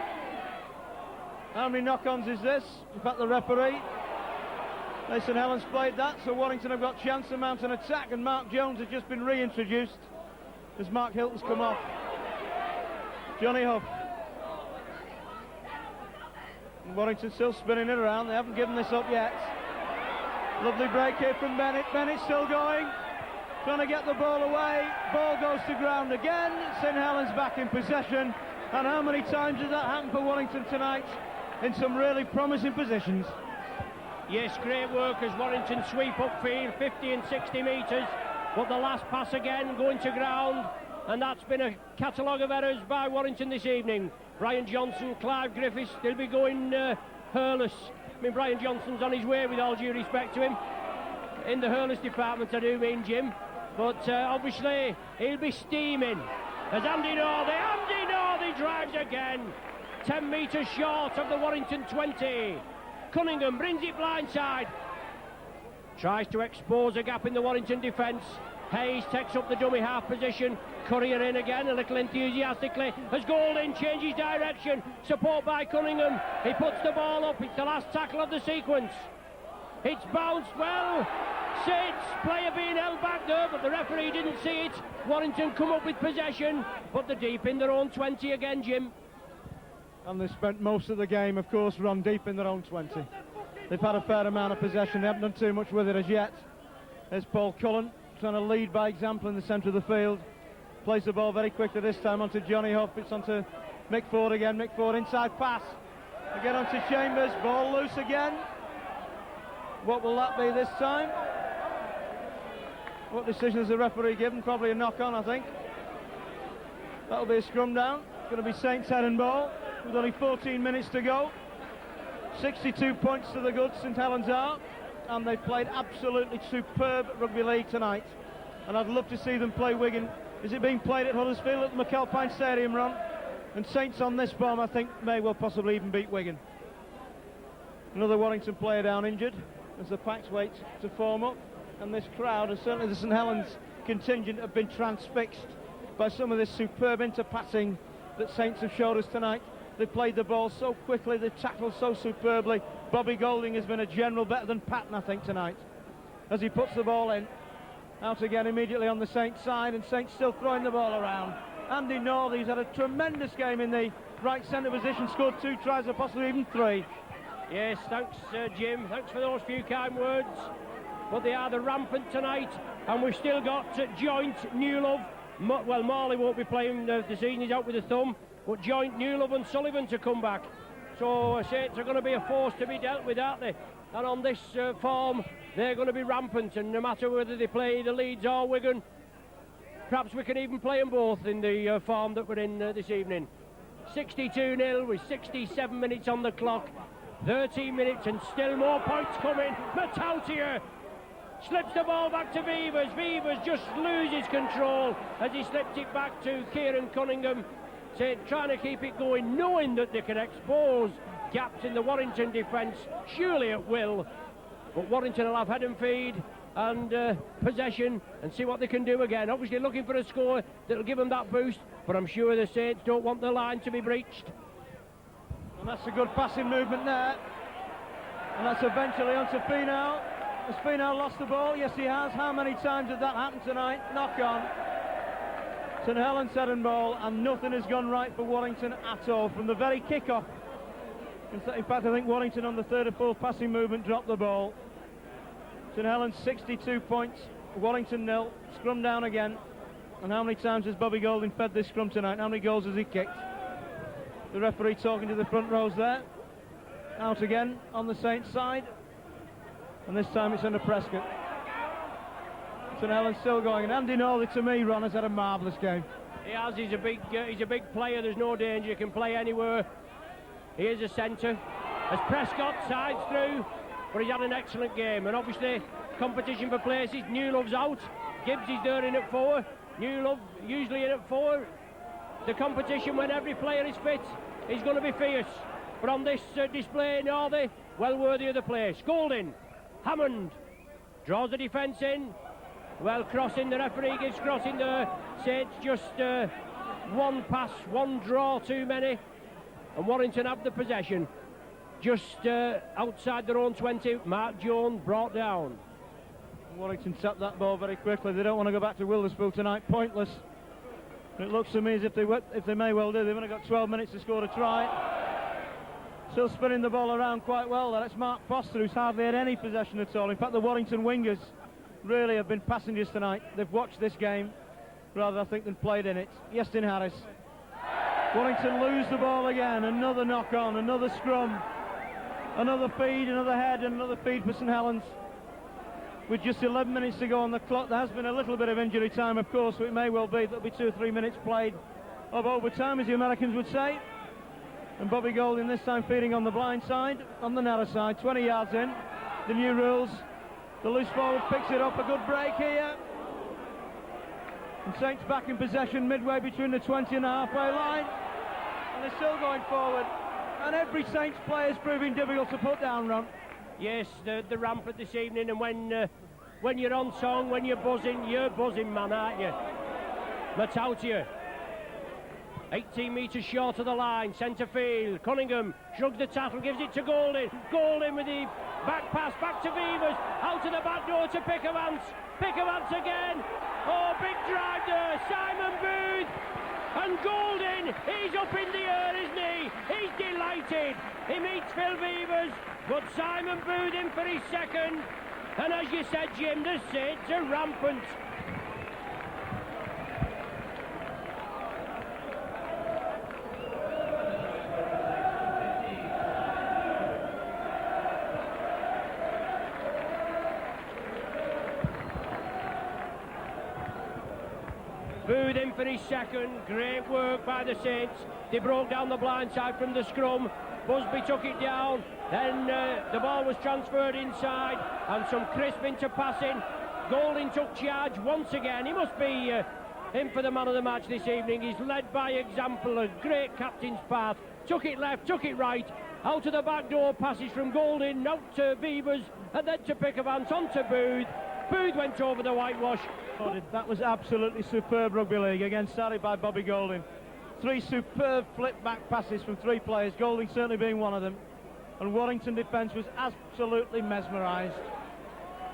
How many knock-ons is this? In fact, the referee, St Helens played that, so Warrington have got chance to mount an attack, and Mark Jones has just been reintroduced as Mark Hilton's come off. Johnny Huff. And Warrington still spinning it around. They haven't given this up yet. Lovely break here from Bennett. Bennett still going, trying to get the ball away. Ball goes to ground again. St Helens back in possession. And how many times has that happened for Warrington tonight in some really promising positions? Yes, great work as Warrington sweep upfield, 50 and 60 metres. But the last pass again going to ground. And that's been a catalogue of errors by Warrington this evening. Brian Johnson, Clive Griffiths, they'll be going hurless. I mean, Brian Johnson's on his way, with all due respect to him. In the hurless department, I do mean, Jim. But obviously, he'll be steaming. As Andy Northey drives again. 10 metres short of the Warrington 20. Cunningham brings it blindside. Tries to expose a gap in the Warrington defence. Hayes takes up the dummy half position. Courier in again, a little enthusiastically, as Golding changes direction. Support by Cunningham. He puts the ball up. It's the last tackle of the sequence. It's bounced well. Saints player being held back there, but the referee didn't see it. Warrington come up with possession, but they're deep in their own 20 again, Jim. And they spent most of the game, of course, run deep in their own 20. They've had a fair amount of possession. They haven't done too much with it as yet. There's Paul Cullen trying to lead by example in the centre of the field. Plays the ball very quickly this time onto Johnny Huff. It's onto Mick Ford again. Mick Ford inside pass. Again onto Chambers. Ball loose again. What will that be this time? What decision has the referee given? Probably a knock-on, I think. That'll be a scrum down. It's going to be Saints head and ball with only 14 minutes to go. 62 points to the good, St Helens are. And they've played absolutely superb rugby league tonight. And I'd love to see them play Wigan. Is it being played at Huddersfield at the McAlpine Stadium, Ron? And Saints on this form, I think, may well possibly even beat Wigan. Another Warrington player down injured as the Packs wait to form up. And this crowd, and certainly the St Helens contingent, have been transfixed by some of this superb interpassing that Saints have showed us tonight. They've played the ball so quickly, they've tackled so superbly. Bobby Golding has been a general better than Patton, I think, tonight, as he puts the ball in. Out again immediately on the Saints side, and Saints still throwing the ball around. Andy Northey's had a tremendous game in the right centre position, scored 2 tries or possibly even 3. Yes, thanks Jim, thanks for those few kind words. But they are the rampant tonight, and we've still got Joint, Newlove. Well, Marley won't be playing the season, he's out with a thumb. But Joint, Newlove and Sullivan to come back. So Saints are going to be a force to be dealt with, aren't they? And on this form, they're going to be rampant, and no matter whether they play the Leeds or Wigan, perhaps we can even play them both in the form that we're in this evening. 62-0 with 67 minutes on the clock. 13 minutes and still more points coming. Matautia slips the ball back to Vivers. Vivers just loses control as he slips it back to Kieran Cunningham. Trying to keep it going, knowing that they can expose gaps in the Warrington defence, surely it will. But Warrington will have head and feed and possession and see what they can do again. Obviously looking for a score that'll give them that boost, but I'm sure the Saints don't want the line to be breached. And that's a good passing movement there. And that's eventually onto Finau. Has Finau lost the ball? Yes, he has. How many times did that happen tonight? Knock on. St Helens head and ball, and nothing has gone right for Warrington at all from the very kick-off. In fact, I think Warrington on the third or fourth passing movement dropped the ball. St Helens 62 points, Warrington 0, scrum down again. And how many times has Bobby Golding fed this scrum tonight? How many goals has he kicked? The referee talking to the front rows there. Out again on the Saints side. And this time it's under Prescott. St Helens still going. And Andy Norley, to me, Ron, has had a marvellous game. He has. He's a big player. There's no danger. He can play anywhere. He is a centre. As Prescott sides through, but he's had an excellent game. And obviously, competition for places. Newlove's out. Gibbs is there in at 4. Newlove usually in at 4. The competition, when every player is fit, is going to be fierce. But on this display, Northey, well worthy of the place. Golding, Hammond, draws the defence in. Well, crossing, the referee gives crossing there. Saints just one pass, one draw too many. And Warrington have the possession. Just outside their own 20, Mark Jones brought down. Warrington tapped that ball very quickly. They don't want to go back to Wilderspool tonight. Pointless. It looks to me as if they may well do. They've only got 12 minutes to score a try. Still spinning the ball around quite well. That's Mark Foster, who's hardly had any possession at all. In fact, the Warrington wingers really have been passengers tonight. They've watched this game rather, I think, than played in it. Yestin Harris. Warrington lose the ball again. Another knock on, another scrum, another feed, another head, and another feed for St Helens. With just 11 minutes to go on the clock, there has been a little bit of injury time, of course, so it may well be there'll be 2 or 3 minutes played of overtime, as the Americans would say. And Bobby Golding this time feeding on the blind side, on the narrow side, 20 yards in. The new rules. The loose forward picks it up, a good break here. And Saints back in possession midway between the 20 and the halfway line. And they're still going forward. And every Saints player is proving difficult to put down, Ron. Yes, the rampart this evening, and when you're on song, when you're buzzing, man, aren't you? Matautia, 18 metres short of the line, centre field. Cunningham shrugs the tackle, gives it to Golding. Golding with the back pass, back to Beavers, out to the back door to Pickavance. Pickavance again. Oh, big drive there, Simon Booth. And Golding, he's up in the air, isn't he? He's delighted. He meets Phil Beavers, but Simon Booth in for his second. And as you said, Jim, the Saints are rampant. Booth in for his second. Great work by the Saints. They broke down the blind side from the scrum. Busby took it down. Then the ball was transferred inside, and some crisp into passing. Golding took charge once again. He must be in for the man of the match this evening. He's led by example, a great captain's path. Took it left, took it right. Out to the back door, passes from Golding, out to Beavers, and then to Pickavance, on to Booth. Booth went over the whitewash. That was absolutely superb rugby league, again started by Bobby Golding. 3 superb flip back passes from 3 players, Golding certainly being one of them. And Warrington defence was absolutely mesmerised.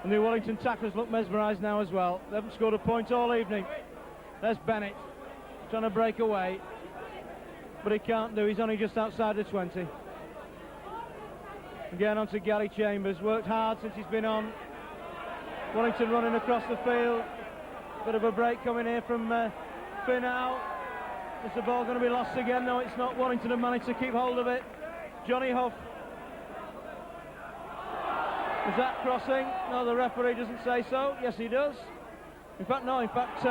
And the Warrington tacklers look mesmerised now as well. They haven't scored a point all evening. There's Bennett trying to break away, but he can't do. He's only just outside the 20. Again on to Gary Chambers. Worked hard since he's been on. Warrington running across the field. Bit of a break coming here from Finau. Is the ball going to be lost again? No, it's not. Warrington have managed to keep hold of it. Johnny Huff. Is that crossing? No, the referee doesn't say so. Yes, he does. In fact, no. In fact,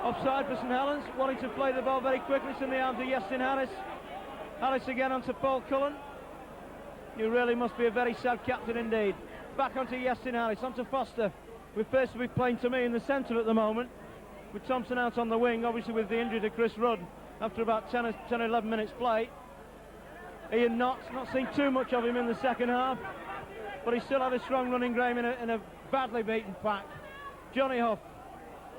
offside for St Helens. Warrington play the ball very quickly. It's in the arms of Yestin Harris. Harris again onto Paul Cullen. You really must be a very sad captain indeed. Back onto Yestin Harris, onto Foster. We appears to be playing to me in the centre at the moment, with Thompson out on the wing, obviously with the injury to Chris Rudd after about 10 or 11 minutes play. Ian Knott, not seen too much of him in the second half, but he still had a strong running game in a badly beaten pack. Johnny Huff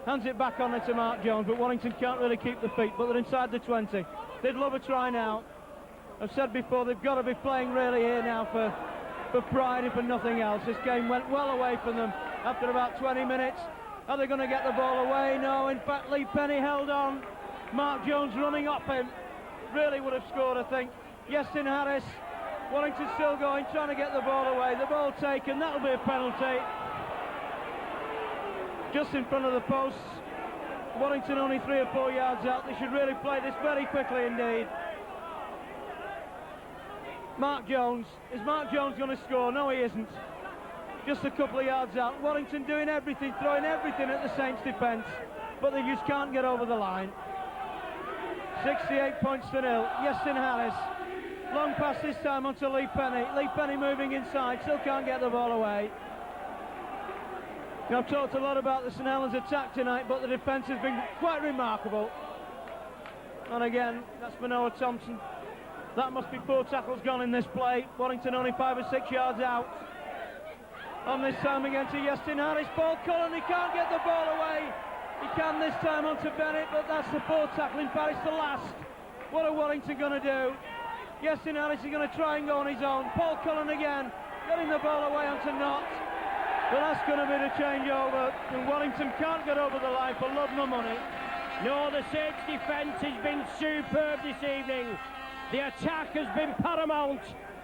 hands it back on to Mark Jones, but Warrington can't really keep the feet, but they're inside the 20. They'd love a try now. I've said before, they've got to be playing really here now for pride and for nothing else. This game went well away from them after about 20 minutes. Are they going to get the ball away? No, in fact, Lee Penny held on. Mark Jones running up him. Really would have scored, I think. Yestin Harris. Warrington still going, trying to get the ball away. The ball taken, that'll be a penalty. just in front of the posts. Warrington only 3 or 4 yards out. They should really play this very quickly indeed. Mark Jones. Is Mark Jones going to score? No, he isn't. Just a couple of yards out. Warrington doing everything, throwing everything at the Saints defence, but they just can't get over the line. 68 points to 0. Yestin Harris. Long pass this time onto Lee Penny. Lee Penny moving inside, still can't get the ball away. Now, I've talked a lot about the St Helens attack tonight, but the defence has been quite remarkable. And again, that's Manoa Thompson. That must be 4 tackles gone in this play. Warrington only 5 or 6 yards out. On this time again to Yestin Harris. Paul Cullen, he can't get the ball away. He can this time onto Bennett, but that's the 4th tackle in Paris, the last. What are Warrington going to do? Yestin Harris is going to try and go on his own. Paul Cullen again, getting the ball away onto Knott. But that's going to be the changeover, and Warrington can't get over the line for love nor money. No, the Saints defence has been superb this evening. The attack has been paramount.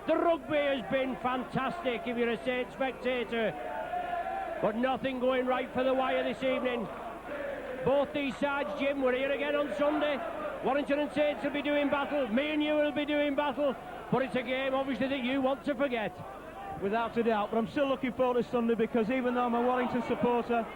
The rugby has been fantastic if you're a Saints spectator. But nothing going right for the wire this evening. Both these sides, Jim, we're here again on Sunday. Warrington and Saints will be doing battle. Me and you will be doing battle. But it's a game, obviously, that you want to forget. Without a doubt, but I'm still looking forward to Sunday, because even though I'm a Warrington supporter,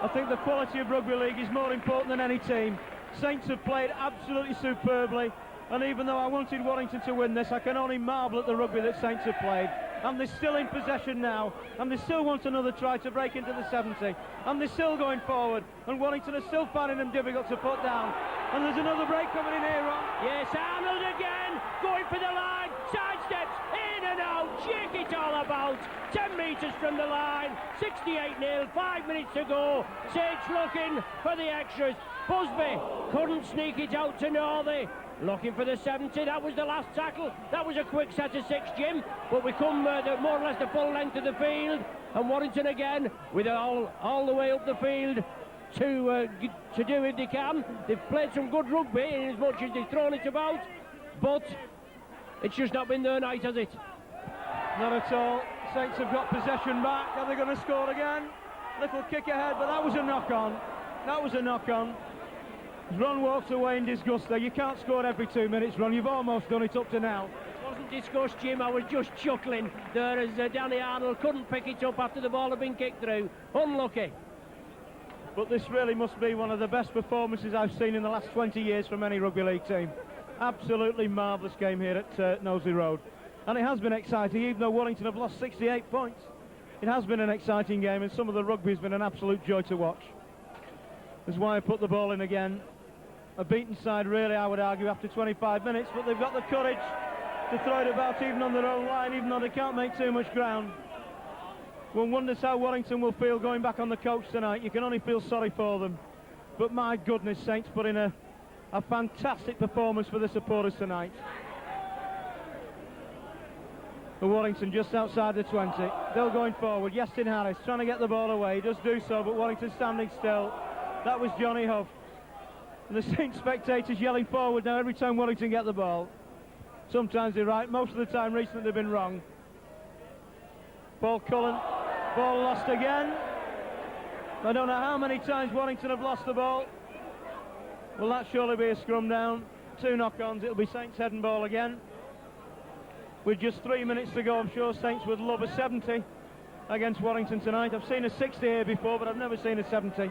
I think the quality of rugby league is more important than any team. Saints have played absolutely superbly, and even though I wanted Warrington to win this, I can only marvel at the rugby that Saints have played. And they're still in possession now, and they still want another try to break into the 70, and they're still going forward, and Warrington are still finding them difficult to put down. And there's another break coming in here, Ron. Yes, Arnold again, going for the line, sidesteps, in and out, shake it all about, 10 metres from the line, 68-0, 5 minutes to go, Saints looking for the extras. Busby couldn't sneak it out to Northey, looking for the 70, that was the last tackle, that was a quick set of 6, Jim, but we come more or less the full length of the field, and Warrington again, with all the way up the field, to do if they can. They've played some good rugby in as much as they've thrown it about, but it's just not been their night, has it? Not at all. Saints have got possession back. Are they going to score again? Little kick ahead, but that was a knock-on. That was a knock-on. Ron walks away in disgust there. You can't score every 2 minutes, Ron. You've almost done it up to now. It wasn't disgust, Jim. I was just chuckling there as Danny Arnold couldn't pick it up after the ball had been kicked through. Unlucky. But this really must be one of the best performances I've seen in the last 20 years from any rugby league team. Absolutely marvellous game here at Knowsley Road. And it has been exciting, even though Warrington have lost 68 points. It has been an exciting game, and some of the rugby has been an absolute joy to watch. That's why I put the ball in again. A beaten side, really, I would argue, after 25 minutes, but they've got the courage to throw it about even on their own line, even though they can't make too much ground. One wonders how Warrington will feel going back on the coach tonight. You can only feel sorry for them. But my goodness, Saints put in a fantastic performance for the supporters tonight. For Warrington just outside the 20. Still going forward. Yestin Harris trying to get the ball away. He does do so, but Warrington standing still. That was Johnny Huff. And the Saints spectators yelling forward now every time Warrington get the ball. Sometimes they're right. Most of the time recently they've been wrong. Paul Cullen. Ball lost again. I don't know how many times Warrington have lost the ball. Will that surely be a scrum down? 2 knock-ons. It'll be Saints head and ball again. With just 3 minutes to go, I'm sure Saints would love a 70 against Warrington tonight. I've seen a 60 here before, but I've never seen a 70.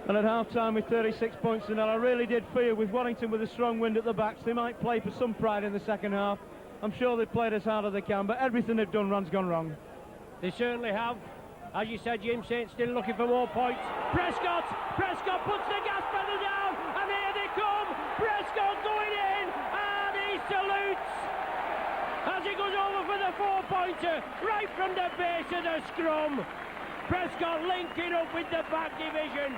And at half-time with 36 points to 0, I really did fear with Warrington with a strong wind at the backs, they might play for some pride in the second half. I'm sure they've played as hard as they can, but everything they've done has gone wrong. They certainly have. As you said, Jim, Saints still looking for more points. Prescott puts the gas pedal down, and here they come. Prescott going in, and he salutes as he goes over for the 4-pointer, right from the base of the scrum. Prescott linking up with the back division.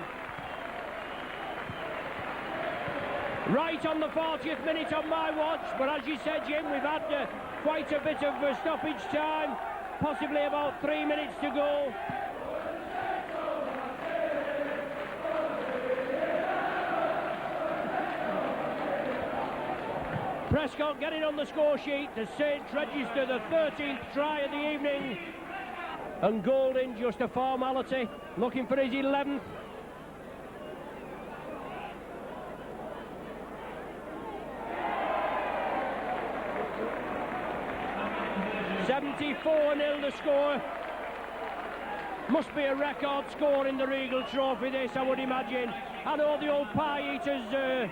Right on the 40th minute on my watch, but as you said, Jim, we've had quite a bit of stoppage time, possibly about 3 minutes to go. Prescott getting on the score sheet. The Saints register the 13th try of the evening. And Golding, just a formality, looking for his 11th. $74-0 the score. Must be a record score in the Regal Trophy, this, I would imagine. I know the old pie eaters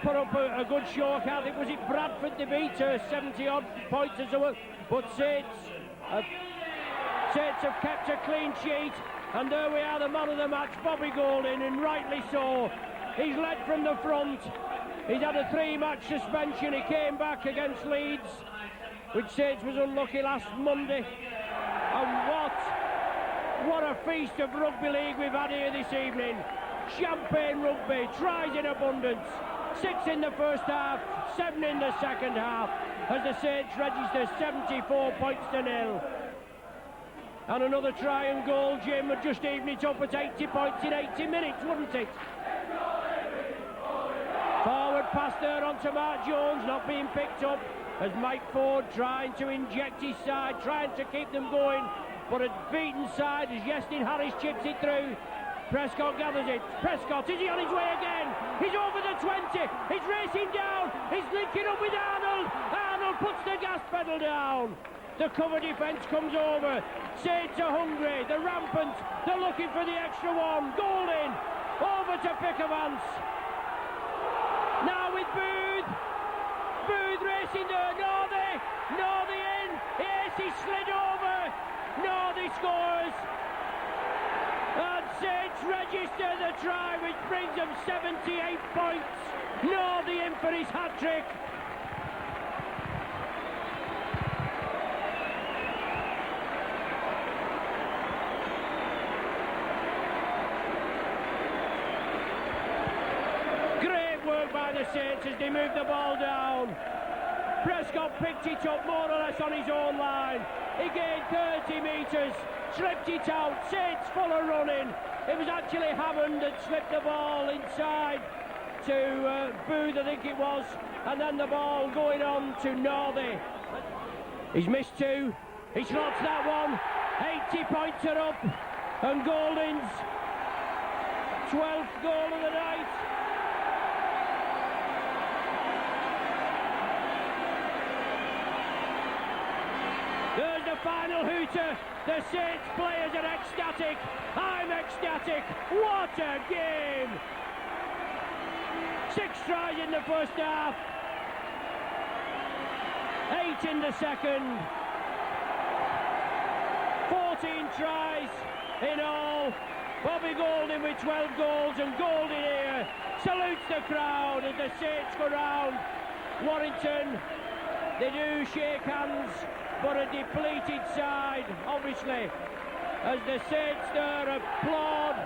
put up a good show. I can't think, was it Bradford they beat 70-odd points or so, but Saints have kept a clean sheet, and there we are, the man of the match, Bobby Golding, and rightly so. He's led from the front. He's had a 3-match suspension. He came back against Leeds, which Saints was unlucky last Monday. And what a feast of rugby league we've had here this evening. Champagne rugby, tries in abundance. 6 in the first half, 7 in the second half, as the Saints register 74 points to 0. And another try and goal, Jim, would just even it up at 80 points in 80 minutes, wouldn't it? Forward pass there onto Mark Jones, not being picked up, as Mike Ford trying to inject his side, trying to keep them going, but a beaten side as Yestin Harris chips it through. Prescott gathers it. Prescott, is he on his way again? He's over the 20. He's racing down. He's linking up with Arnold. Arnold puts the gas pedal down. The cover defence comes over. Saints are hungry. They're rampant. They're looking for the extra one. Golding over to Pickavance. Now with Booth. Booth racing there. Northey in. Yes, he slid over. Northey scores. And Saints register the try, which brings them 78 points. Northey in for his hat-trick. Great work by the Saints as they move the ball down. Prescott picked it up more or less on his own line. He gained 30 metres, slipped it out. Saints full of running. It was actually Hammond that slipped the ball inside to Booth, I think it was, and then the ball going on to Northey. He's missed 2. He slots that one. 80 points are up, and Golding's 12th goal of the night. There's the final hooter. The Saints players are ecstatic. I'm ecstatic. What a game! 6 tries in the first half. 8 in the second. 14 tries in all. Bobby Golding with 12 goals, and Golding here salutes the crowd as the Saints go round Warrington. They do shake hands, but a depleted side, obviously, as the Saints there applaud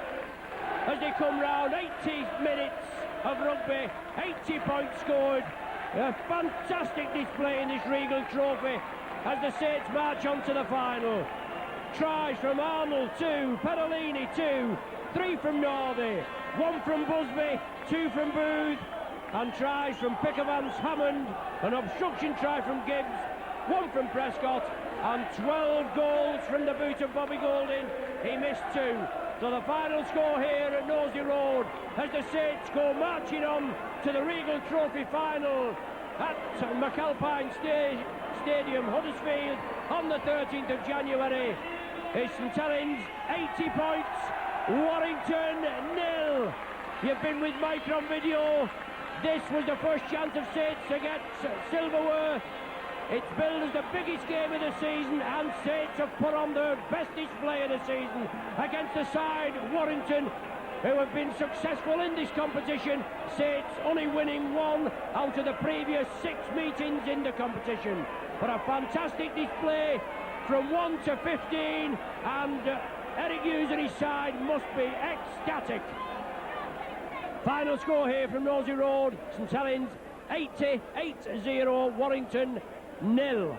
as they come round. 80 minutes of rugby, 80 points scored. A fantastic display in this Regal Trophy as the Saints march on to the final. Tries from Arnold, 2, Perolini, 2, 3 from Northey, 1 from Busby, 2 from Booth, and tries from Pickavance, Hammond, an obstruction try from Gibbs, 1 from Prescott, and 12 goals from the boot of Bobby Golding. He missed 2. So the final score here at Nosey Road as the Saints go marching on to the Regal Trophy final at McAlpine Stadium, Huddersfield, on the 13th of January. It's St Helens 80 points, Warrington 0. You've been with Mike on video. This was the first chance of Saints to get silverware. It's billed as the biggest game of the season, and Saints have put on their best display of the season against the side, Warrington, who have been successful in this competition. Saints only winning 1 out of the previous 6 meetings in the competition. But a fantastic display from 1 to 15, and Eric Hughes and his side must be ecstatic. Final score here from Nosey Road, St Helens 80, Warrington 0.